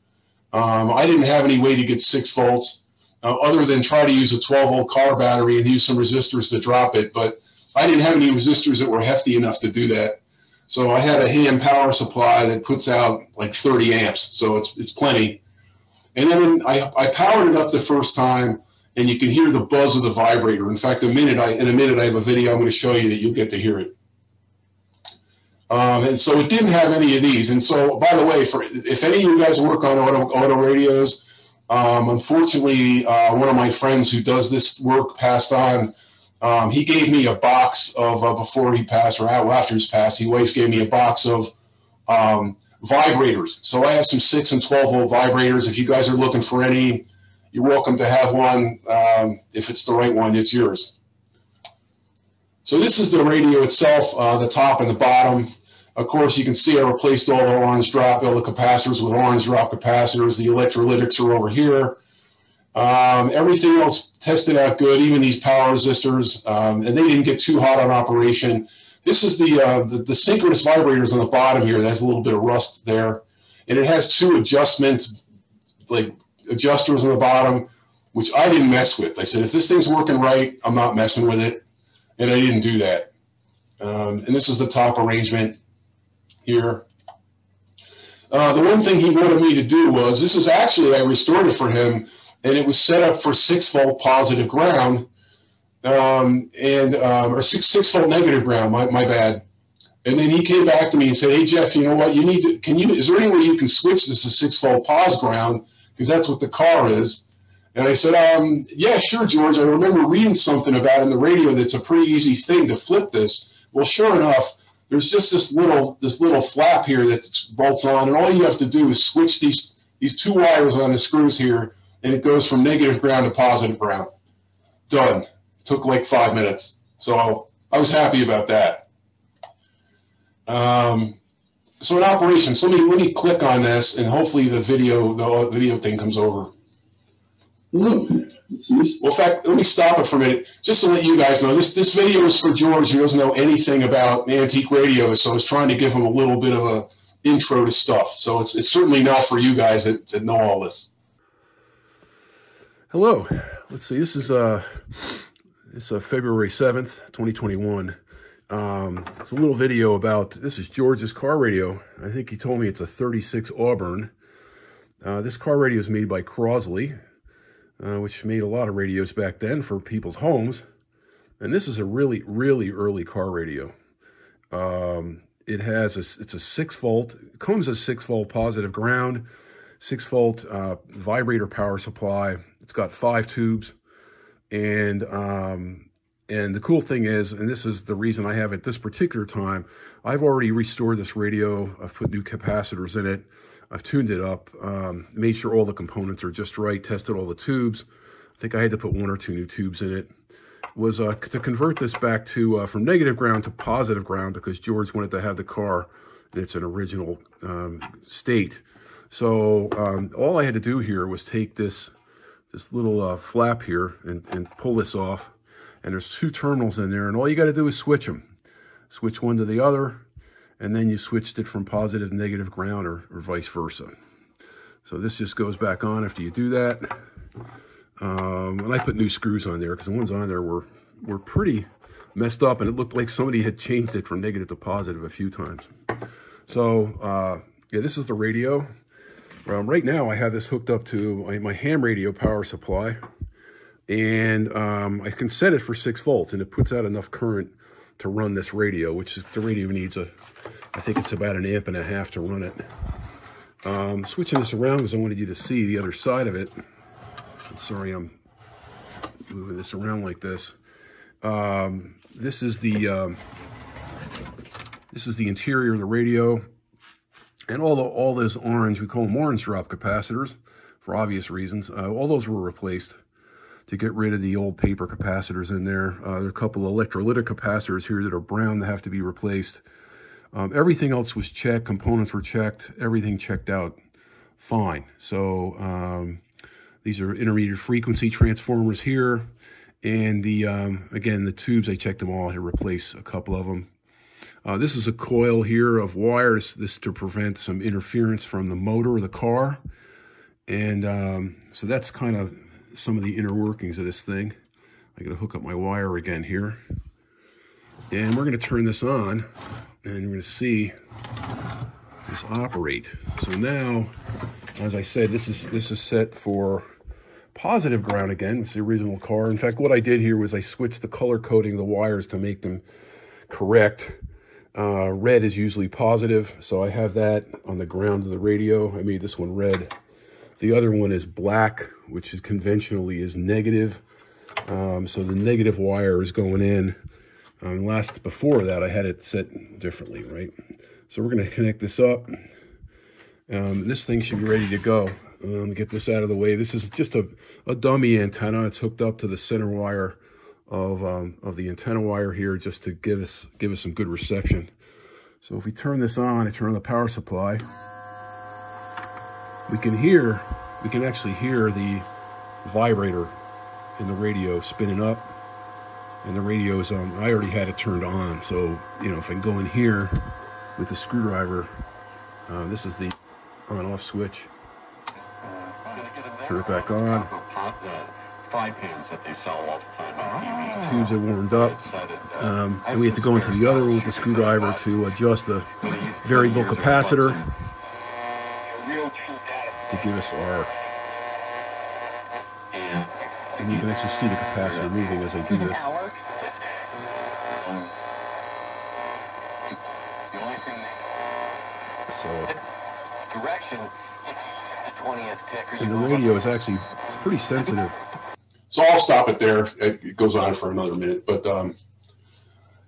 I didn't have any way to get 6 volts other than try to use a 12-volt car battery and use some resistors to drop it. But I didn't have any resistors that were hefty enough to do that. So I had a ham power supply that puts out like 30 amps. So it's plenty. And then I powered it up the first time, and you can hear the buzz of the vibrator. In fact, in a minute I have a video I'm going to show you that you'll get to hear it. And so it didn't have any of these. And so, by the way, if any of you guys work on auto radios, unfortunately, one of my friends who does this work passed on. He gave me a box of, before he passed, or after he's passed, his wife gave me a box of vibrators. So I have some 6 and 12-volt vibrators. If you guys are looking for any, you're welcome to have one. If it's the right one, it's yours. So this is the radio itself, the top and the bottom. Of course, you can see I replaced all the orange drop, all the capacitors with orange drop capacitors. The electrolytics are over here. Everything else tested out good, even these power resistors, and they didn't get too hot on operation. This is the synchronous vibrators on the bottom here. There's a little bit of rust there. And it has 2 adjustment, like adjusters on the bottom, which I didn't mess with. I said, if this thing's working right, I'm not messing with it. And I didn't do that. And this is the top arrangement here. The one thing he wanted me to do was, this is actually, I restored it for him, and it was set up for 6-volt positive ground, or 6-volt negative ground, my bad. And then he came back to me and said, hey, Jeff, you know what? You need to, is there any way you can switch this to 6-volt pos ground? Because that's what the car is. And I said, yeah, sure, George. I remember reading something about in the radio that's a pretty easy thing to flip this. Well, sure enough, there's just this little flap here that bolts on, and all you have to do is switch these 2 wires on the screws here, and it goes from negative ground to positive ground. Done. Took like 5 minutes. So I was happy about that. So in operation, so let me click on this, and hopefully the video thing comes over. Well, in fact, let me stop it for a minute, just to let you guys know, this video is for George, who doesn't know anything about antique radios, so I was trying to give him a little bit of a intro to stuff. So it's certainly not for you guys that know all this. Hello. Let's see. This is February 7th, 2021. It's a little video about, this is George's car radio. I think he told me it's a 36 Auburn. This car radio is made by Crosley, which made a lot of radios back then for people's homes. And this is a really, really early car radio. It's a 6-volt, it comes as 6-volt positive ground, 6-volt vibrator power supply. It's got 5 tubes. And the cool thing is, and this is the reason I have it this particular time, I've already restored this radio. I've put new capacitors in it. I've tuned it up, made sure all the components are just right, tested all the tubes. I think I had to put 1 or 2 new tubes in it. Was to convert this back to from negative ground to positive ground, because George wanted to have the car in its original state. So all I had to do here was take this little flap here and pull this off. And there's 2 terminals in there, and all you got to do is switch them. Switch one to the other, and then you switched it from positive to negative ground, or vice versa. So this just goes back on after you do that. And I put new screws on there because the ones on there were pretty messed up, and it looked like somebody had changed it from negative to positive a few times. So yeah, this is the radio. Right now I have this hooked up to my ham radio power supply. And I can set it for 6 volts, and it puts out enough current to run this radio, which is, the radio needs I think it's about 1.5 amps to run it. Switching this around because I wanted you to see the other side of it. I'm sorry, I'm moving this around like this. This is the interior of the radio, and all those orange, we call them orange drop capacitors for obvious reasons. All those were replaced to get rid of the old paper capacitors in there. There are a couple of electrolytic capacitors here that are brown that have to be replaced. Everything else was checked, components were checked, everything checked out fine. So these are intermediate frequency transformers here. And again, the tubes, I checked them all, I had to replace a couple of them. This is a coil here of wires, this to prevent some interference from the motor of the car. And so that's kind of some of the inner workings of this thing. I gotta hook up my wire again here. And we're gonna turn this on, and we're gonna see this operate. So now, as I said, this is set for positive ground again. It's the original car. In fact, what I did here was I switched the color coding of the wires to make them correct. Red is usually positive, so I have that on the ground of the radio. I made this one red. The other one is black, which is conventionally is negative. So the negative wire is going in. Before that, I had it set differently, right? So we're going to connect this up. This thing should be ready to go. Get this out of the way. This is just a dummy antenna. It's hooked up to the center wire of the antenna wire here, just to give us some good reception. So if we turn this on, I turn on the power supply. We can actually hear the vibrator in the radio spinning up, and the radio is on. I already had it turned on, so you know, if I can go in here with the screwdriver, this is the on-off switch. Turn it back on. Tubes are warmed up, and we have to go into the other with the screwdriver to adjust the variable capacitor to give us our, and you can actually see the capacitor moving as I do this. The only thing So direction, 20th pick. and the radio is actually pretty sensitive. So I'll stop it there. It goes on for another minute, but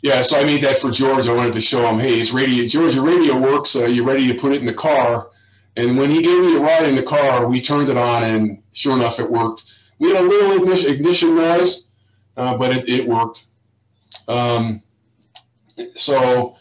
yeah. So I made that for George. I wanted to show him, hey, his radio, George, your radio works. You ready to put it in the car? And when he gave me a ride in the car, we turned it on, and sure enough, it worked. We had a little ignition noise, but it worked. So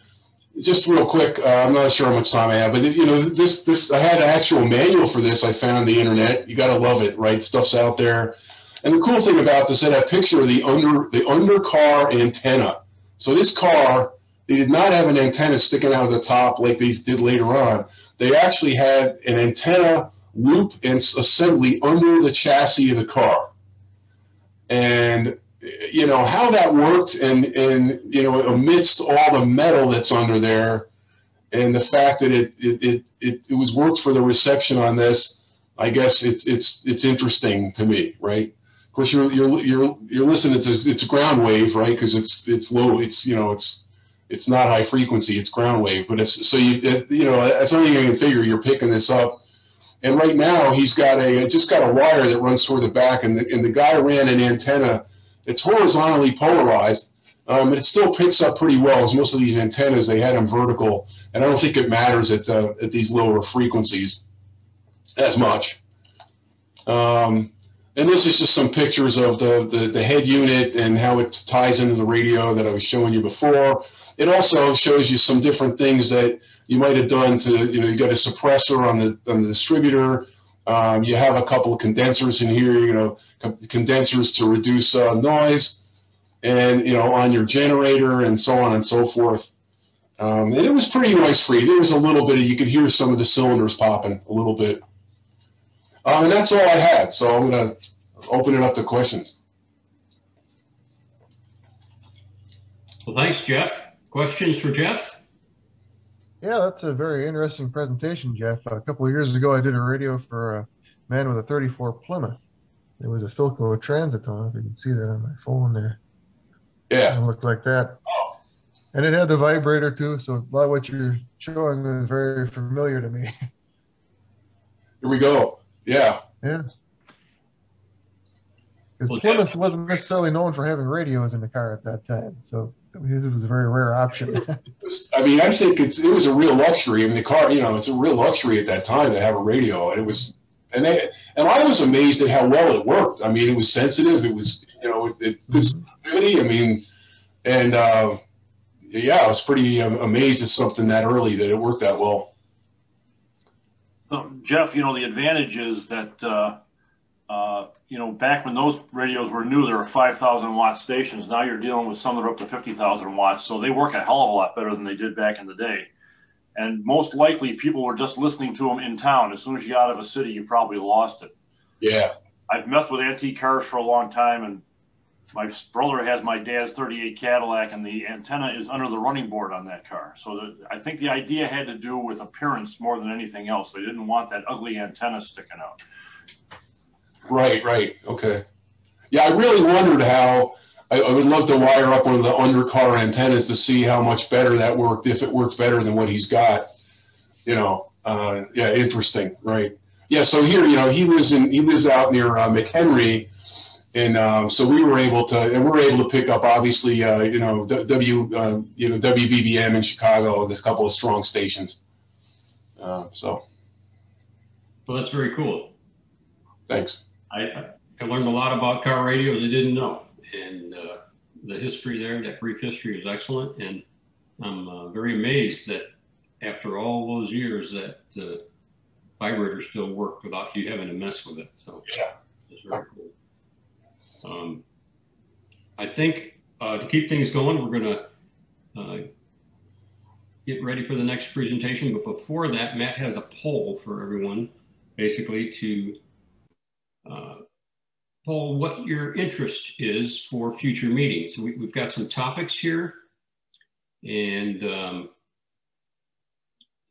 just real quick, I'm not sure how much time I have, but you know, this I had an actual manual for this. I found on the internet. You got to love it, right? Stuff's out there. And the cool thing about this, I had a picture of the under-car antenna. So this car, they did not have an antenna sticking out of the top like these did later on. They actually had an antenna loop and assembly under the chassis of the car. And you know how that worked, and you know, amidst all the metal that's under there, and the fact that it was worked for the reception on this, I guess it's interesting to me, right? Of course, you're listening to it's a ground wave, right? Because it's low, you know, it's not high frequency, it's ground wave, but it's so you know, that's not even a figure. You're picking this up. And right now he's got just got a wire that runs toward the back, and the guy ran an antenna. It's horizontally polarized, but it still picks up pretty well. As most of these antennas, they had them vertical, and I don't think it matters at these lower frequencies as much. And this is just some pictures of the head unit and how it ties into the radio that I was showing you before. It also shows you some different things that you might have done to, you know, you got a suppressor on the distributor. You have a couple of condensers in here, you know, condensers to reduce noise, and, you know, on your generator and so on and so forth. And it was pretty noise free. There was a little bit you could hear some of the cylinders popping a little bit. And that's all I had. So I'm going to open it up to questions. Well, thanks, Jeff. Questions for Jeff? Yeah, that's a very interesting presentation, Jeff. A couple of years ago, I did a radio for a man with a 34 Plymouth. It was a Philco Transitone, if you can see that on my phone there. Yeah. It looked like that. Oh. And it had the vibrator too, so a lot of what you're showing is very familiar to me. Here we go. Yeah. Yeah. Because Plymouth wasn't necessarily known for having radios in the car at that time, so it was a very rare option. I mean, I think it was a real luxury. I mean, the car, you know, it's a real luxury at that time to have a radio. And it was, and I was amazed at how well it worked. I mean, it was sensitive. It was, you know, good sensitivity. I mean, and yeah, I was pretty amazed at something that early that it worked that well. Jeff, you know, the advantage is that, you know, back when those radios were new, there were 5,000 watt stations. Now you're dealing with some that are up to 50,000 watts. So they work a hell of a lot better than they did back in the day. And most likely people were just listening to them in town. As soon as you got out of a city, you probably lost it. Yeah. I've messed with antique cars for a long time, and my brother has my dad's 38 Cadillac, and the antenna is under the running board on that car. So I think the idea had to do with appearance more than anything else. They didn't want that ugly antenna sticking out. Right, right. Okay. Yeah, I really wondered how, I would love to wire up one of the undercar antennas to see how much better that worked, if it worked better than what he's got. You know, yeah, interesting, right. Yeah, so here, you know, he lives out near McHenry, and so we were able to pick up, obviously, you know, WBBM in Chicago. There's a couple of strong stations. So. Well, that's very cool. Thanks. I learned a lot about car radios I didn't know, and the history there, that brief history, is excellent. And I'm very amazed that after all those years that the vibrator still worked without you having to mess with it. So yeah, it's very cool. I think to keep things going, we're going to get ready for the next presentation. But before that, Matt has a poll for everyone, basically to poll what your interest is for future meetings. We've got some topics here, and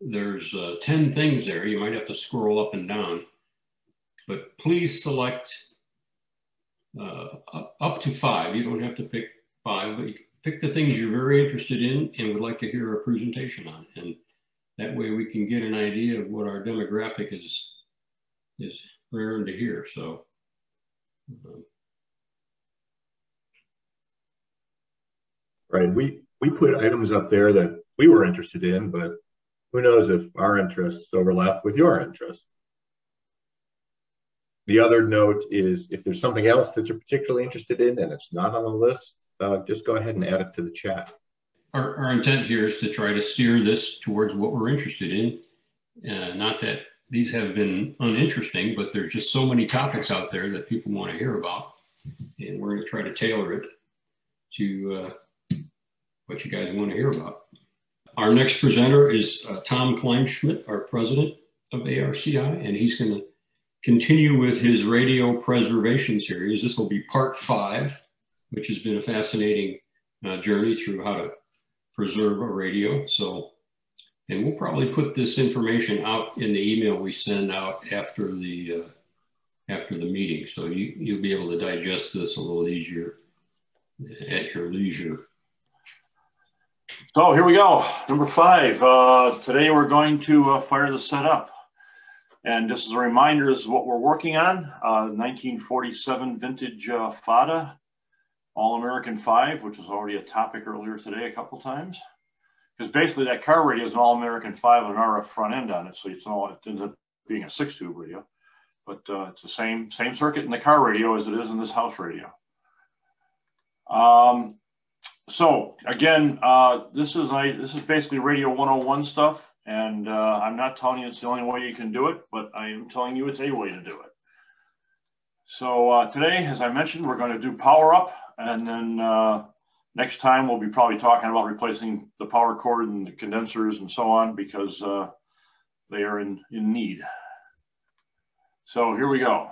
there's 10 things there. You might have to scroll up and down, but please select up to 5. You don't have to pick 5, but pick the things you're very interested in and would like to hear a presentation on. And that way we can get an idea of what our demographic is raring to hear. So. Right. We put items up there that we were interested in, but who knows if our interests overlap with your interests. The other note is if there's something else that you're particularly interested in and it's not on the list, just go ahead and add it to the chat. Our intent here is to try to steer this towards what we're interested in. Not that these have been uninteresting, but there's just so many topics out there that people want to hear about. And we're going to try to tailor it to what you guys want to hear about. Our next presenter is Tom Kleinschmidt, our president of ARCI, and he's going to continue with his radio preservation series. This will be part 5, which has been a fascinating journey through how to preserve a radio. So, and we'll probably put this information out in the email we send out after the meeting. So you'll be able to digest this a little easier at your leisure. So here we go, number 5. Today we're going to fire the set up. And just as a reminder, this is what we're working on. 1947 vintage FADA, All-American 5, which was already a topic earlier today a couple times. Because basically that car radio is an All-American 5 with an RF front end on it. So it's all, it ends up being a 6-tube radio. But it's the same circuit in the car radio as it is in this house radio. So again, this is basically Radio 101 stuff, and I'm not telling you it's the only way you can do it, but I am telling you it's a way to do it. So today, as I mentioned, we're going to do power up, and then next time we'll be probably talking about replacing the power cord and the condensers and so on, because they are in need. So here we go.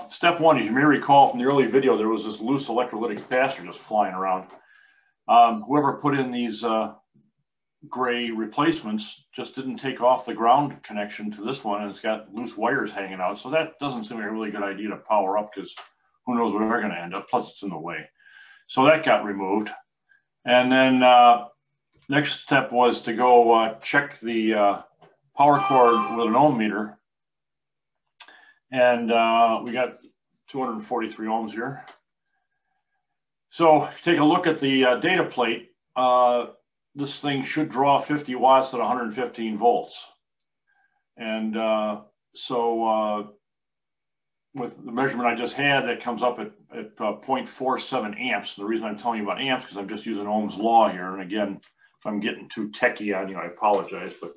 Step 1, as you may recall from the early video, there was this loose electrolytic capacitor just flying around. Whoever put in these gray replacements just didn't take off the ground connection to this one, and it's got loose wires hanging out. So that doesn't seem like a really good idea to power up, because who knows where they're going to end up, plus it's in the way. So that got removed. And then next step was to go check the power cord with an ohm meter. And we got 243 ohms here. So if you take a look at the data plate, this thing should draw 50 watts at 115 volts. And with the measurement I just had, that comes up at 0.47 amps. The reason I'm telling you about amps, because I'm just using Ohm's law here. And again, if I'm getting too techie on you, I apologize. But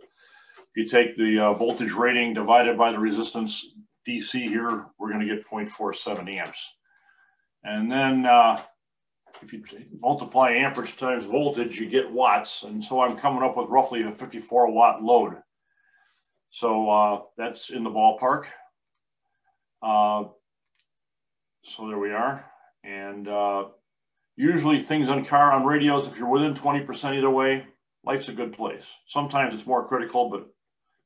if you take the voltage rating divided by the resistance DC here, we're going to get 0.47 amps. And then if you multiply amperage times voltage, you get watts. And so I'm coming up with roughly a 54 watt load. So that's in the ballpark. So there we are. And usually things on radios, if you're within 20% either way, life's a good place. Sometimes it's more critical, but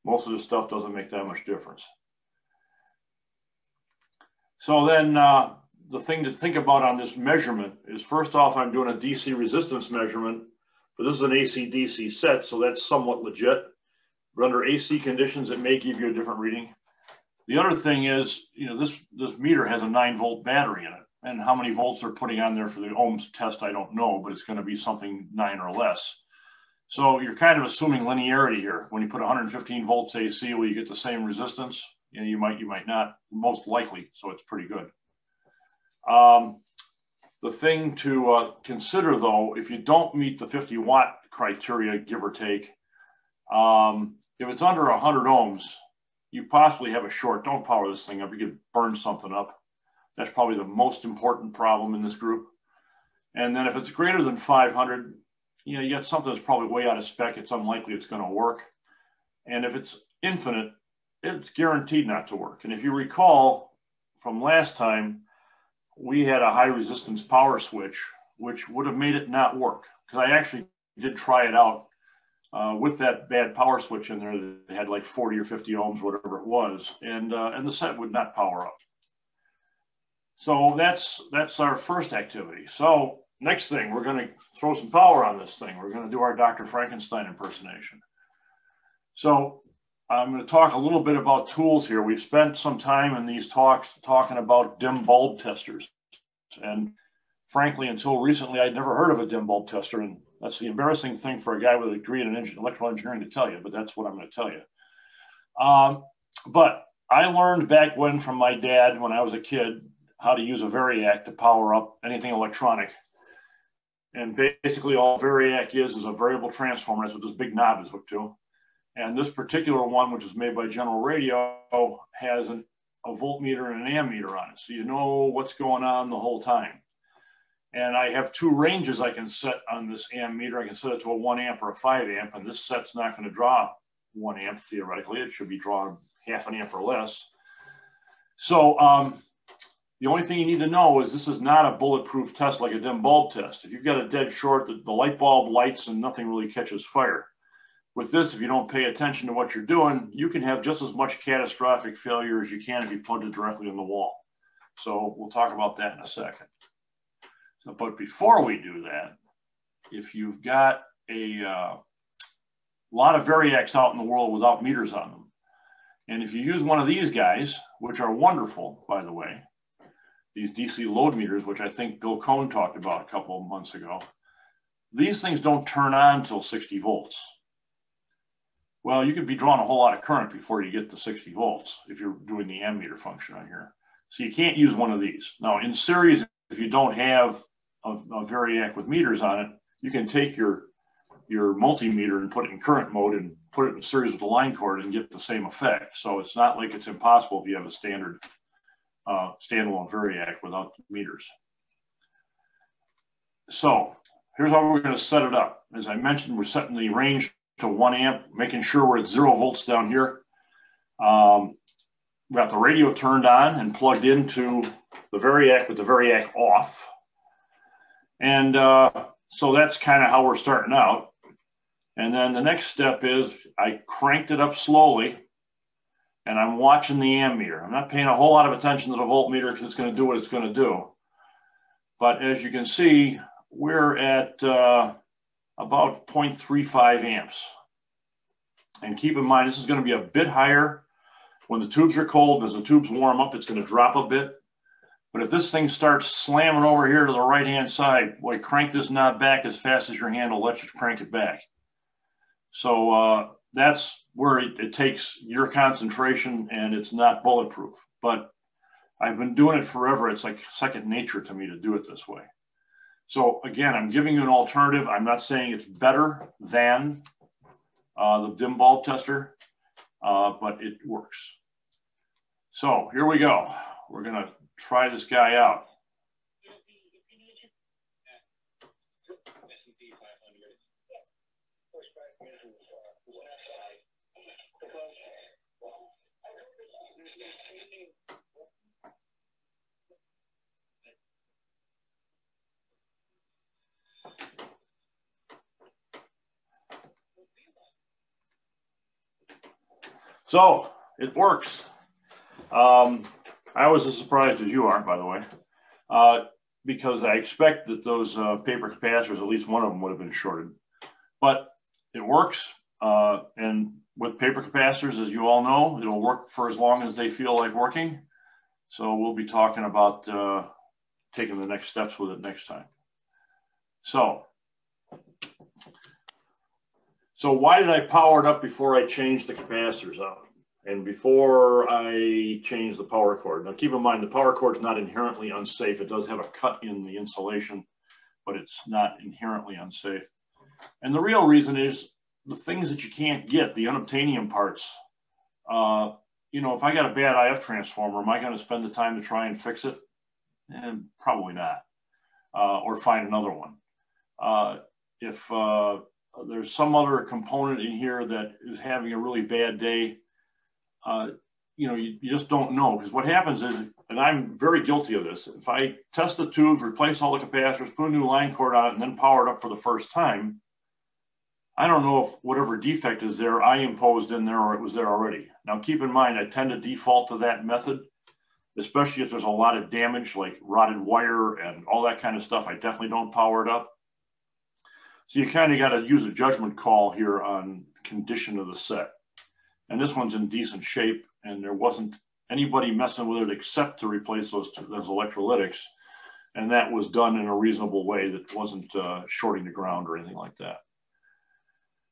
most of this stuff doesn't make that much difference. So then the thing to think about on this measurement is, first off, I'm doing a DC resistance measurement, but this is an AC-DC set, so that's somewhat legit. But under AC conditions, it may give you a different reading. The other thing is, you know, this meter has a 9-volt battery in it, and how many volts they're putting on there for the ohms test, I don't know, but it's going to be something 9 or less. So you're kind of assuming linearity here. When you put 115 volts AC, will you get the same resistance? You know, you might not, most likely, so it's pretty good. The thing to consider, though, if you don't meet the 50 watt criteria, give or take, if it's under 100 ohms, you possibly have a short. Don't power this thing up. You could burn something up. That's probably the most important problem in this group. And then if it's greater than 500, you know, you got something that's probably way out of spec. It's unlikely it's going to work. And if it's infinite, it's guaranteed not to work. And if you recall from last time, we had a high resistance power switch, which would have made it not work. Because I actually did try it out with that bad power switch in there that had like 40 or 50 ohms, whatever it was. And the set would not power up. So that's our first activity. So next thing, we're going to throw some power on this thing. We're going to do our Dr. Frankenstein impersonation. So I'm going to talk a little bit about tools here. We've spent some time in these talks talking about dim bulb testers. And frankly, until recently, I'd never heard of a dim bulb tester. And that's the embarrassing thing for a guy with a degree in electrical engineering to tell you, but that's what I'm going to tell you. But I learned back when from my dad, when I was a kid, how to use a variac to power up anything electronic. And basically all variac is a variable transformer. That's what this big knob is hooked to. And this particular one, which is made by General Radio, has a voltmeter and an ammeter on it. So you know what's going on the whole time. And I have two ranges I can set on this ammeter. I can set it to a 1 amp or a 5 amp, and this set's not going to draw 1 amp theoretically. It should be drawing half an amp or less. So the only thing you need to know is this is not a bulletproof test like a dim bulb test. If you've got a dead short, the light bulb lights and nothing really catches fire. With this, if you don't pay attention to what you're doing, you can have just as much catastrophic failure as you can if you plug it directly in the wall. So we'll talk about that in a second. So, but before we do that, if you've got a lot of variacs out in the world without meters on them, and if you use one of these guys, which are wonderful, by the way, these DC load meters, which I think Bill Cohn talked about a couple of months ago, these things don't turn on until 60 volts. Well, you could be drawing a whole lot of current before you get to 60 volts if you're doing the ammeter function on here. So you can't use one of these. Now, in series, if you don't have a variac with meters on it, you can take your multimeter and put it in current mode and put it in series with the line cord and get the same effect. So it's not like it's impossible if you have a standard standalone variac without meters. So here's how we're going to set it up. As I mentioned, we're setting the range to 1 amp, making sure we're at 0 volts down here. We got the radio turned on and plugged into the variac with the variac off. And so that's kind of how we're starting out. And then the next step is I cranked it up slowly and I'm watching the ammeter. I'm not paying a whole lot of attention to the voltmeter because it's going to do what it's going to do. But as you can see, we're at about 0.35 amps. And keep in mind, this is going to be a bit higher when the tubes are cold. As the tubes warm up, it's going to drop a bit. But if this thing starts slamming over here to the right-hand side, boy, crank this knob back as fast as your hand will let you crank it back. So that's where it takes your concentration, and it's not bulletproof. But I've been doing it forever. It's like second nature to me to do it this way. So again, I'm giving you an alternative. I'm not saying it's better than the dim bulb tester, but it works. So here we go. We're going to try this guy out. So it works. I was as surprised as you are, by the way, because I expect that those paper capacitors, at least one of them would have been shorted. But it works. And with paper capacitors, as you all know, it'll work for as long as they feel like working. So we'll be talking about taking the next steps with it next time. So why did I power it up before I changed the capacitors out? And before I change the power cord. Now keep in mind, the power cord is not inherently unsafe. It does have a cut in the insulation, but it's not inherently unsafe. And the real reason is the things that you can't get, the unobtainium parts. You know, if I got a bad IF transformer, am I going to spend the time to try and fix it? Probably not. Or find another one. If there's some other component in here that is having a really bad day, you know, you just don't know, because what happens is, and I'm very guilty of this, if I test the tubes, replace all the capacitors, put a new line cord on it, and then power it up for the first time, I don't know if whatever defect is there, I imposed in there or it was there already. Now, keep in mind, I tend to default to that method. especially if there's a lot of damage like rotted wire and all that kind of stuff. I definitely don't power it up. So you kind of got to use a judgment call here on condition of the set. And this one's in decent shape, and there wasn't anybody messing with it except to replace those electrolytics. And that was done in a reasonable way that wasn't shorting the ground or anything like that.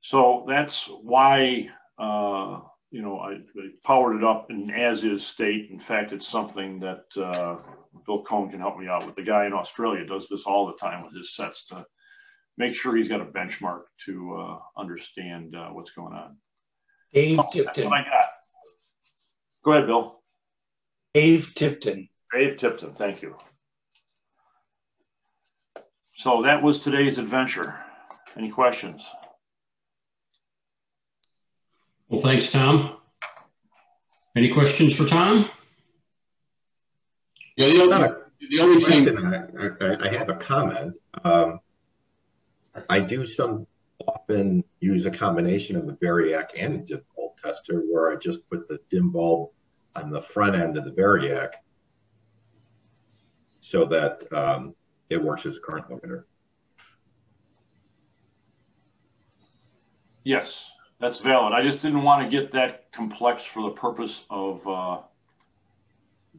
So that's why, you know, I powered it up in as-is state. In fact, it's something that Bill Cohn can help me out with. The guy in Australia does this all the time with his sets to make sure he's got a benchmark to understand what's going on. Dave Tipton. That's what I got. Go ahead, Bill. Dave Tipton. Dave Tipton, thank you. So that was today's adventure. Any questions? Well, thanks, Tom. Any questions for Tom? Yeah, the only thing I have a comment. I do often use a combination of a Variac and a dim bulb tester, where I just put the dim bulb on the front end of the Variac so that it works as a current limiter. Yes, that's valid. I just didn't want to get that complex for the purpose of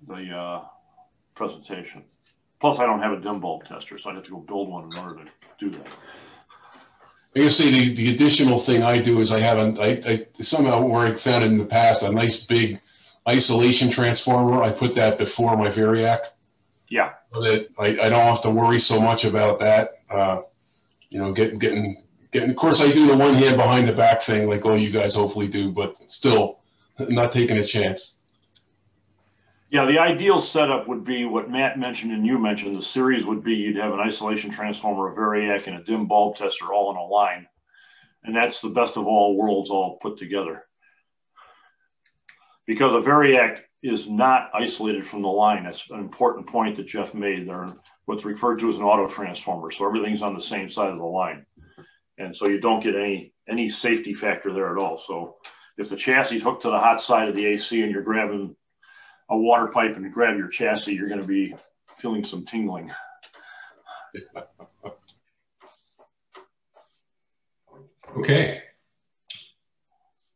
the presentation. Plus, I don't have a dim bulb tester, so I'd have to go build one in order to do that. I guess the additional thing I do is I have somehow where I found in the past a nice big isolation transformer. I put that before my Variac. Yeah. So that I don't have to worry so much about that. You know, getting. Of course, I do the one hand behind the back thing, like all you guys hopefully do, but still, not taking a chance. Yeah, the ideal setup would be what Matt mentioned and you mentioned. The series would be you'd have an isolation transformer, a Variac, and a dim bulb tester all in a line. And that's the best of all worlds all put together. Because a Variac is not isolated from the line. That's an important point that Jeff made. They're what's referred to as an auto transformer. So everything's on the same side of the line. And so you don't get any safety factor there at all. So if the chassis is hooked to the hot side of the AC and you're grabbing a water pipe and you grab your chassis, you're going to be feeling some tingling. Okay.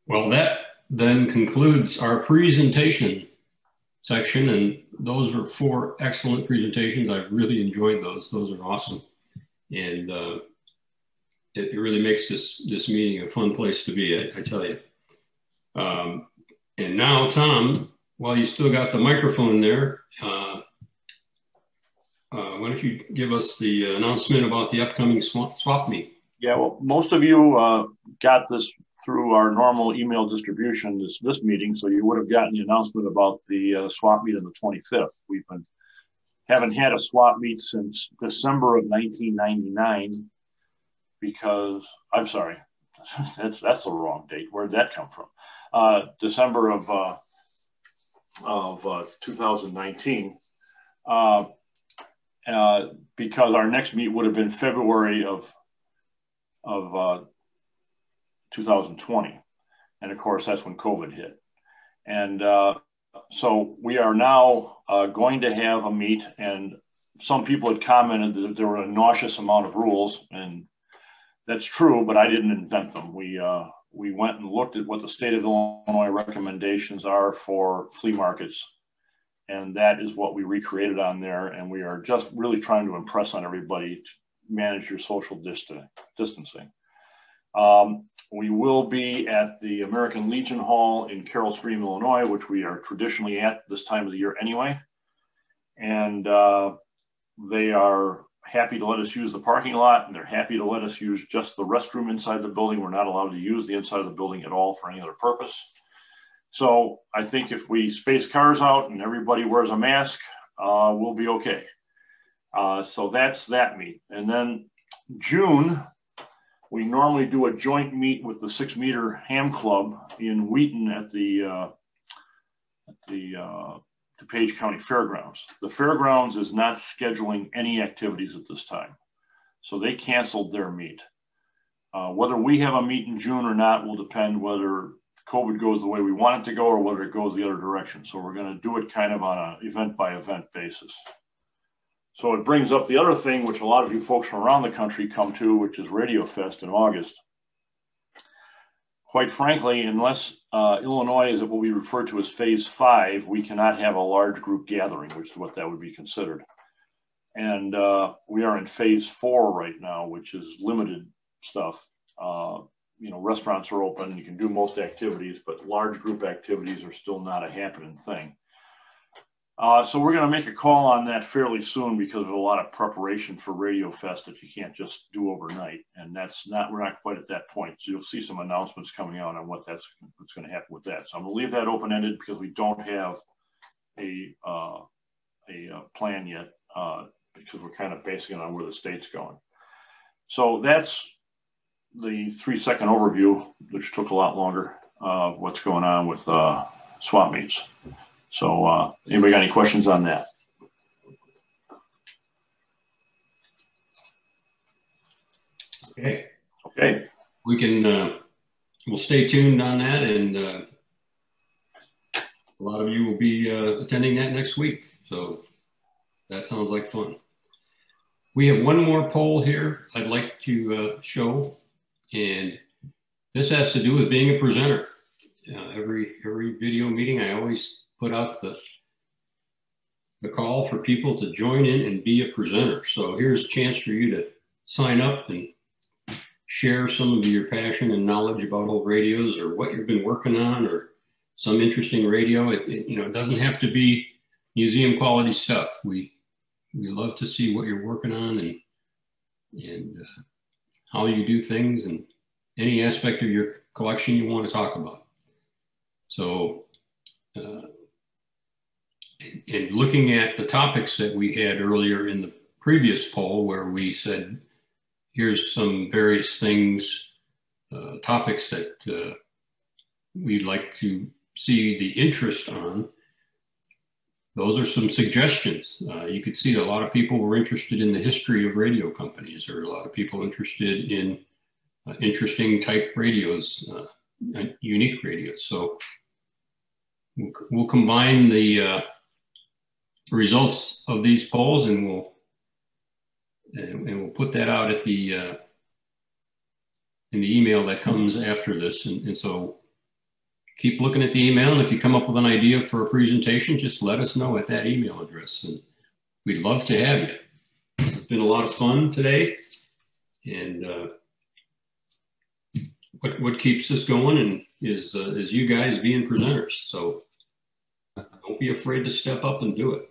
Well, that then concludes our presentation section. And those were 4 excellent presentations. I really enjoyed those. Those are awesome. And it really makes this meeting a fun place to be, I tell you. And now, Tom, while you still got the microphone there, why don't you give us the announcement about the upcoming swap meet? Yeah, well, most of you got this through our normal email distribution this meeting, so you would have gotten the announcement about the swap meet on the 25th. We've haven't had a swap meet since December of 1999. Because I'm sorry, that's the wrong date. Where'd that come from? December of 2019. Because our next meet would have been February of 2020, and of course that's when COVID hit. And so we are now going to have a meet, and some people had commented that there were a nauseous amount of rules, and that's true, but I didn't invent them. We went and looked at what the state of Illinois recommendations are for flea markets, and that is what we recreated on there. And we are just really trying to impress on everybody to manage your social distancing. We will be at the American Legion Hall in Carroll Stream, Illinois, which we are traditionally at this time of the year anyway. And they are happy to let us use the parking lot, and they're happy to let us use just the restroom inside the building. We're not allowed to use the inside of the building at all for any other purpose. So I think if we space cars out and everybody wears a mask, we'll be okay. So that's that meet. And then June, we normally do a joint meet with the 6 Meter Ham Club in Wheaton at the DuPage County Fairgrounds. The fairgrounds is not scheduling any activities at this time. So they canceled their meet. Whether we have a meet in June or not will depend whether COVID goes the way we want it to go or whether it goes the other direction. So we're going to do it kind of on an event by event basis. So it brings up the other thing, which a lot of you folks from around the country come to, which is Radio Fest in August. Quite frankly, unless Illinois is at what we refer to as phase 5, we cannot have a large group gathering, which is what that would be considered. And we are in phase 4 right now, which is limited stuff. You know, restaurants are open, you can do most activities, but large group activities are still not a happening thing. So we're going to make a call on that fairly soon because of a lot of preparation for Radio Fest that you can't just do overnight. And we're not quite at that point. So you'll see some announcements coming out on what's going to happen with that. So I'm going to leave that open-ended because we don't have a plan yet because we're kind of basing it on where the state's going. So that's the 3-second overview, which took a lot longer, of what's going on with swap meets. So anybody got any questions on that? Okay. Okay. We can, we'll stay tuned on that, and a lot of you will be attending that next week. So that sounds like fun. We have one more poll here I'd like to show, and this has to do with being a presenter. Every video meeting, I always put out the call for people to join in and be a presenter. So here's a chance for you to sign up and share some of your passion and knowledge about old radios or what you've been working on or some interesting radio. It doesn't have to be museum quality stuff. We love to see what you're working on and how you do things and any aspect of your collection you want to talk about. So, and looking at the topics that we had earlier in the previous poll where we said, here's some various things, topics that we'd like to see the interest on. Those are some suggestions. You could see that a lot of people were interested in the history of radio companies, or a lot of people interested in interesting type radios, unique radios. So we'll combine the results of these polls, and we'll put that out at the in the email that comes after this. And so keep looking at the email, and if you come up with an idea for a presentation, just let us know at that email address, and we'd love to have you. It's been a lot of fun today, and what keeps us going and is you guys being presenters. So don't be afraid to step up and do it.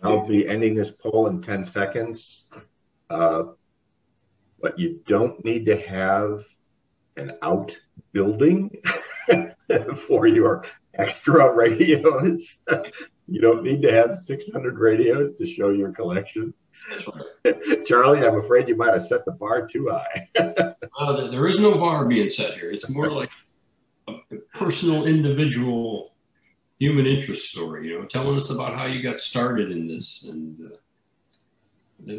I'll be ending this poll in 10 seconds. But you don't need to have an outbuilding for your extra radios. You don't need to have 600 radios to show your collection. That's right. Charlie, I'm afraid you might have set the bar too high. There is no bar being set here. It's more like a personal, individual, human interest story, telling us about how you got started in this. And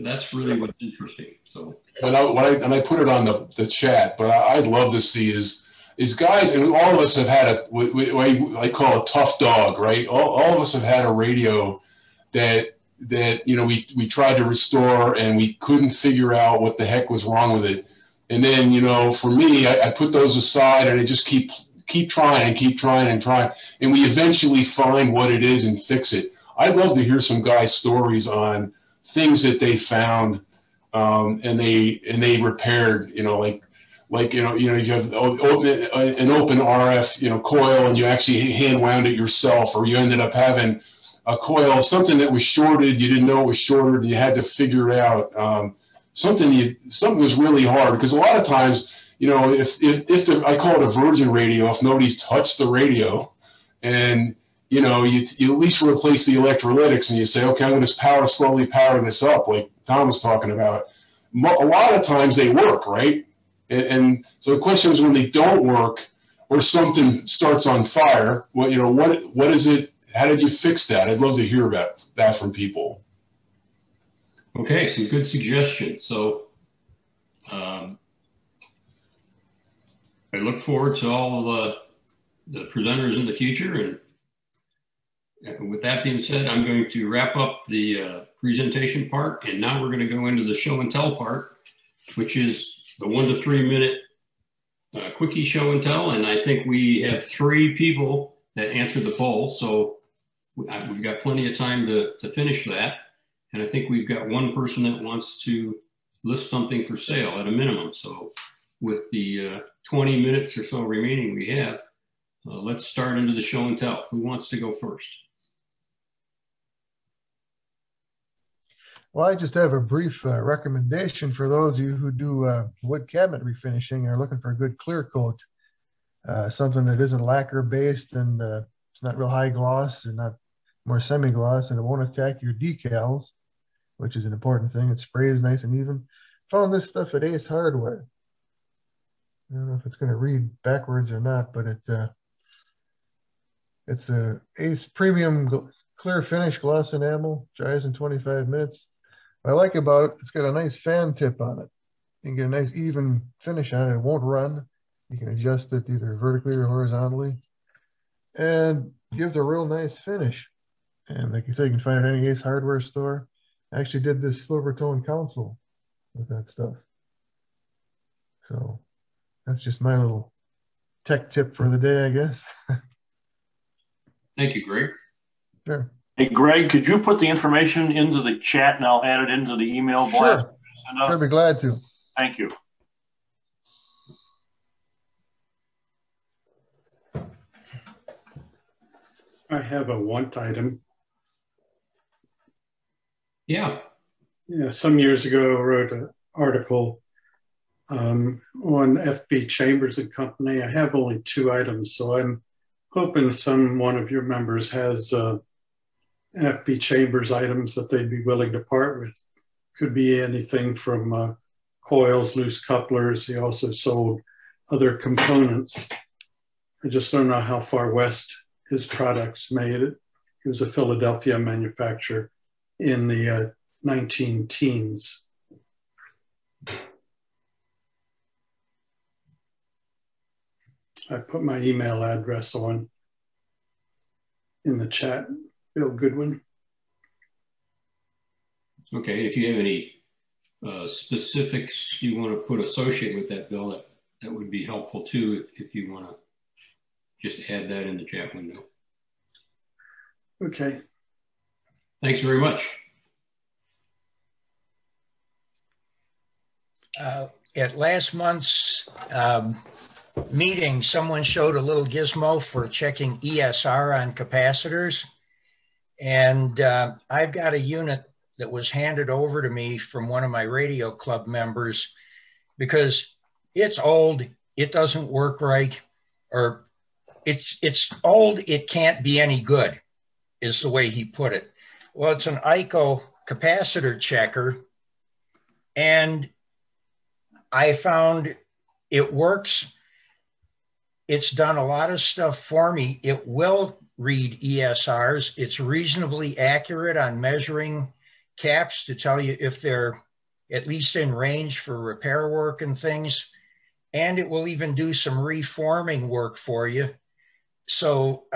that's really what's interesting. So, and I put it on the chat, but I'd love to see is guys, and all of us have had what I call a tough dog, right? All of us have had a radio that we tried to restore and we couldn't figure out what the heck was wrong with it. And then, for me, I put those aside and I just keep trying and keep trying and trying. And we eventually find what it is and fix it. I'd love to hear some guys' stories on things that they found and they repaired, you have an open RF, coil, and you actually hand wound it yourself, or you ended up having a coil, something that was shorted, you didn't know it was shorted, and you had to figure it out. Something was really hard, because a lot of times, if I call it a virgin radio, if nobody's touched the radio, and you at least replace the electrolytics, and you say, okay, I'm going to slowly power this up, like Tom was talking about. A lot of times they work, right? And so the question is, when they don't work, or something starts on fire, what is it? How did you fix that? I'd love to hear about that from people. Okay, some good suggestions. So I look forward to all of the presenters in the future. And with that being said, I'm going to wrap up the presentation part. And now we're going to go into the show and tell part, which is the 1 to 3 minute quickie show and tell. And I think we have 3 people that answered the poll. So we've got plenty of time to finish that. And I think we've got 1 person that wants to list something for sale at a minimum. So with the 20 minutes or so remaining we have, let's start into the show and tell. Who wants to go first? Well, I just have a brief recommendation for those of you who do wood cabinet refinishing and are looking for a good clear coat, something that isn't lacquer based and it's not real high gloss and not more semi-gloss, and it won't attack your decals, which is an important thing. It sprays nice and even. Found this stuff at Ace Hardware. I don't know if it's going to read backwards or not, but it's a Ace Premium Clear Finish Gloss Enamel, dries in 25 minutes. What I like about it, it's got a nice fan tip on it. You can get a nice even finish on it. It won't run. You can adjust it either vertically or horizontally, and gives a real nice finish. And like you say, you can find it at any Ace Hardware store. I actually did this silver tone console with that stuff. So that's just my little tech tip for the day, I guess. Thank you, Greg. Sure. Hey, Greg, could you put the information into the chat and I'll add it into the email blast? Sure. Sure, be glad to. Thank you. I have a want item. Yeah. Yeah, some years ago, I wrote an article on FB Chambers and Company. I have only 2 items, so I'm hoping one of your members has FB Chambers items that they'd be willing to part with. Could be anything from coils, loose couplers. He also sold other components. I just don't know how far west his products made it. He was a Philadelphia manufacturer in the 19-teens. I put my email address in the chat, Bill Goodwin. Okay, if you have any specifics you want to put associated with that, Bill, that would be helpful too, if you want to just add that in the chat window. Okay. Thanks very much. At last month's meeting, someone showed a little gizmo for checking ESR on capacitors. And I've got a unit that was handed over to me from one of my radio club members because it's old, it doesn't work right, or it's old, it can't be any good, is the way he put it. Well, it's an EICO capacitor checker, and I found it works. It's done a lot of stuff for me. It will read ESRs. It's reasonably accurate on measuring caps to tell you if they're at least in range for repair work and things. And it will even do some reforming work for you. So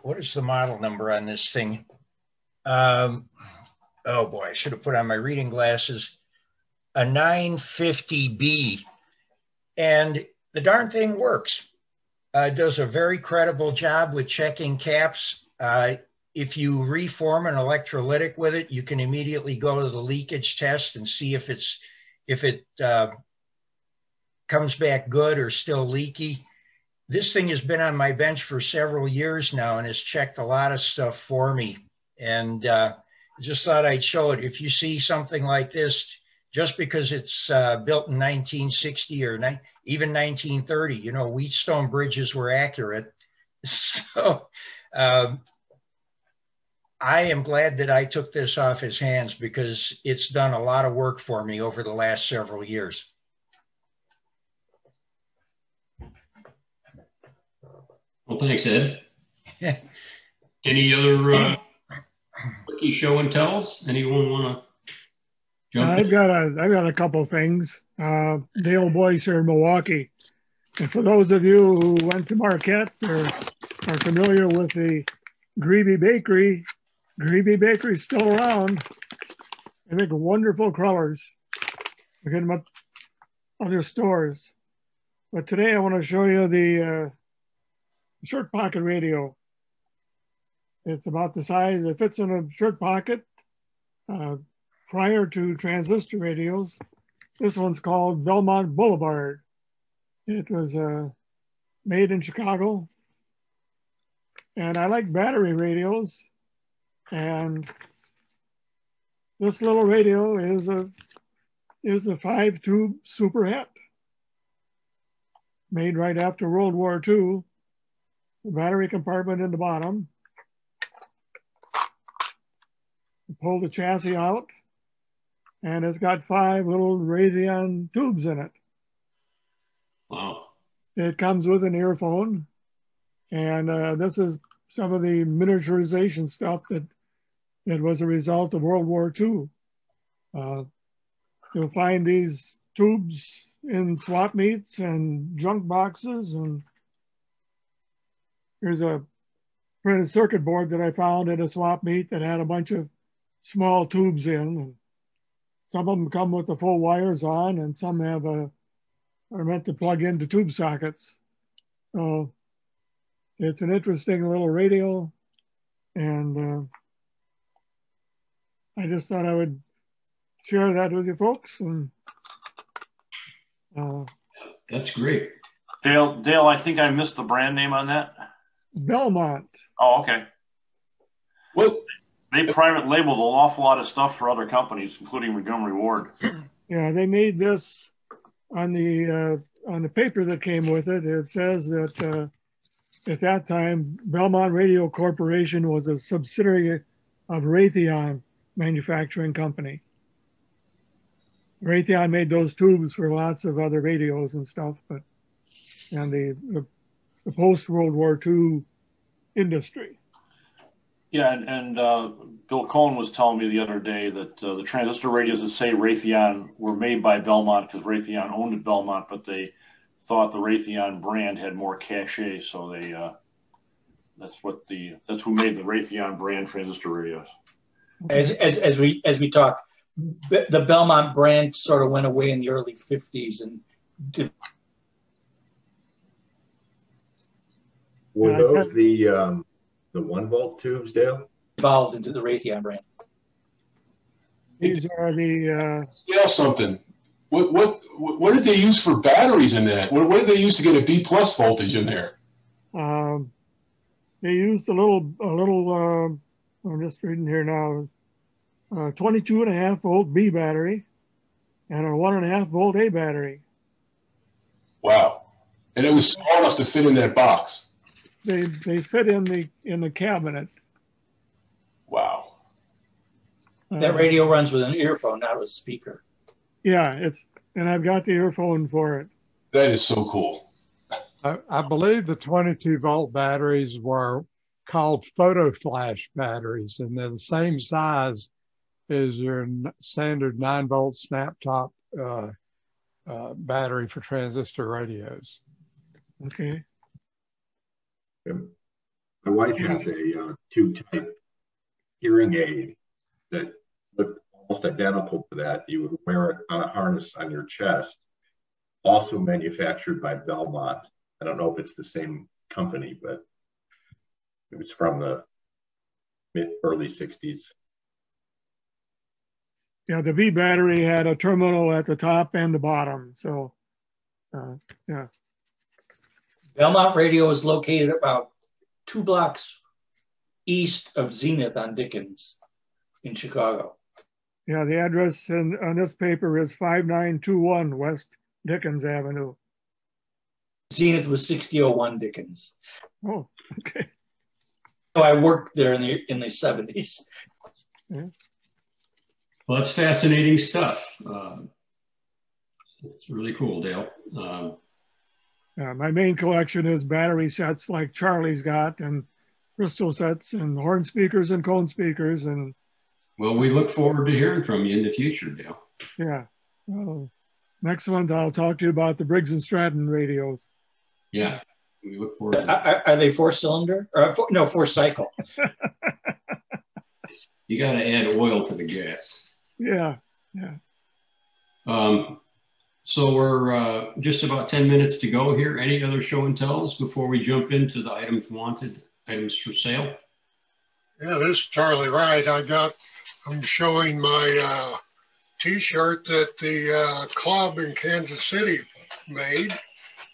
what is the model number on this thing? Oh boy, I should have put on my reading glasses. A 950B. And the darn thing works. Does a very credible job with checking caps. If you reform an electrolytic with it, you can immediately go to the leakage test and see if it comes back good or still leaky. This thing has been on my bench for several years now and has checked a lot of stuff for me. And just thought I'd show it. If you see something like this, just because it's built in 1960 or even 1930, you know, Wheatstone bridges were accurate. So I am glad that I took this off his hands because it's done a lot of work for me over the last several years. Well, thanks, Ed. Any other quickie show and tells? Anyone want to jump in? I've got a couple things. Dayle Boyce here in Milwaukee. And for those of you who went to Marquette or are familiar with the Greeby Bakery is still around. They make wonderful crullers. You get them at other stores. But today I want to show you the short pocket radio. It's about the size, it fits in a short pocket. Prior to transistor radios, this one's called Belmont Boulevard. It was made in Chicago. And I like battery radios. And this little radio is a 5-tube super het, made right after World War II. The battery compartment in the bottom. You pull the chassis out, and it's got 5 little Raytheon tubes in it. Wow. It comes with an earphone, and this is some of the miniaturization stuff that was a result of World War II. You'll find these tubes in swap meets and junk boxes. And here's a printed circuit board that I found at a swap meet that had a bunch of small tubes in. And some of them come with the full wires on, and some are meant to plug into tube sockets. So it's an interesting little radio, and I just thought I would share that with you folks. And that's great. Dayle, I think I missed the brand name on that. Belmont. Oh, okay. What? They private labeled an awful lot of stuff for other companies, including Montgomery Ward. Yeah, they made this on the paper that came with it. It says that at that time, Belmont Radio Corporation was a subsidiary of Raytheon Manufacturing Company. Raytheon made those tubes for lots of other radios and stuff, and the post-World War II industry. Yeah, and Bill Cohen was telling me the other day that the transistor radios that say Raytheon were made by Belmont because Raytheon owned Belmont, but they thought the Raytheon brand had more cachet, so they that's who made the Raytheon brand transistor radios. As we talk, the Belmont brand sort of went away in the early 50s, and were those the 1-volt tubes, Dayle? Evolved into the Raytheon brand. These are the something. What did they use for batteries in that? What did they use to get a B+ voltage in there? They used a little. I'm just reading here now. 22.5 volt B battery and a 1.5 volt A battery. Wow! And it was small enough to fit in that box. They fit in the cabinet. Wow! That radio runs with an earphone, not a speaker. Yeah, and I've got the earphone for it. That is so cool. I believe the 22 volt batteries were called photo flash batteries, and they're the same size as your standard 9-volt snap top battery for transistor radios. Okay. My wife has a tube-type hearing aid that looked almost identical to that. You would wear it on a harness on your chest, also manufactured by Belmont. I don't know if it's the same company, but it was from the early 60s. Yeah, the V battery had a terminal at the top and the bottom. So, yeah. Belmont Radio is located about 2 blocks east of Zenith on Dickens in Chicago. Yeah, the address on this paper is 5921 West Dickens Avenue. Zenith was 6001 Dickens. Oh, okay. So I worked there in the 70s. Yeah. Well, that's fascinating stuff. It's really cool, Dayle. My main collection is battery sets like Charlie's got, and crystal sets, and horn speakers and cone speakers. And well, we look forward to hearing from you in the future, Dayle. Yeah. Next month, I'll talk to you about the Briggs & Stratton radios. Yeah, we look forward to Are they 4-cylinder? Or no, 4-cycle. You got to add oil to the gas. Yeah, yeah. So we're just about 10 minutes to go here. Any other show and tells before we jump into the items wanted, items for sale? Yeah, this is Charlie Wright. I'm showing my T-shirt that the club in Kansas City made.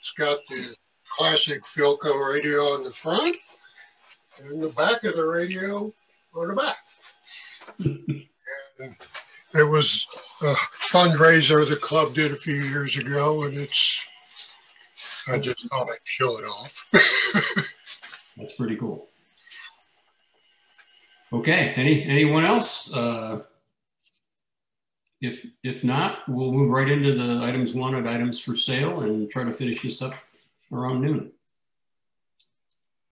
It's got the classic Philco radio on the front and the back of the radio on the back. And it was a fundraiser the club did a few years ago, and I just thought I'd show it off. That's pretty cool. Okay, anyone else? If not, we'll move right into the items wanted, items for sale, and try to finish this up around noon.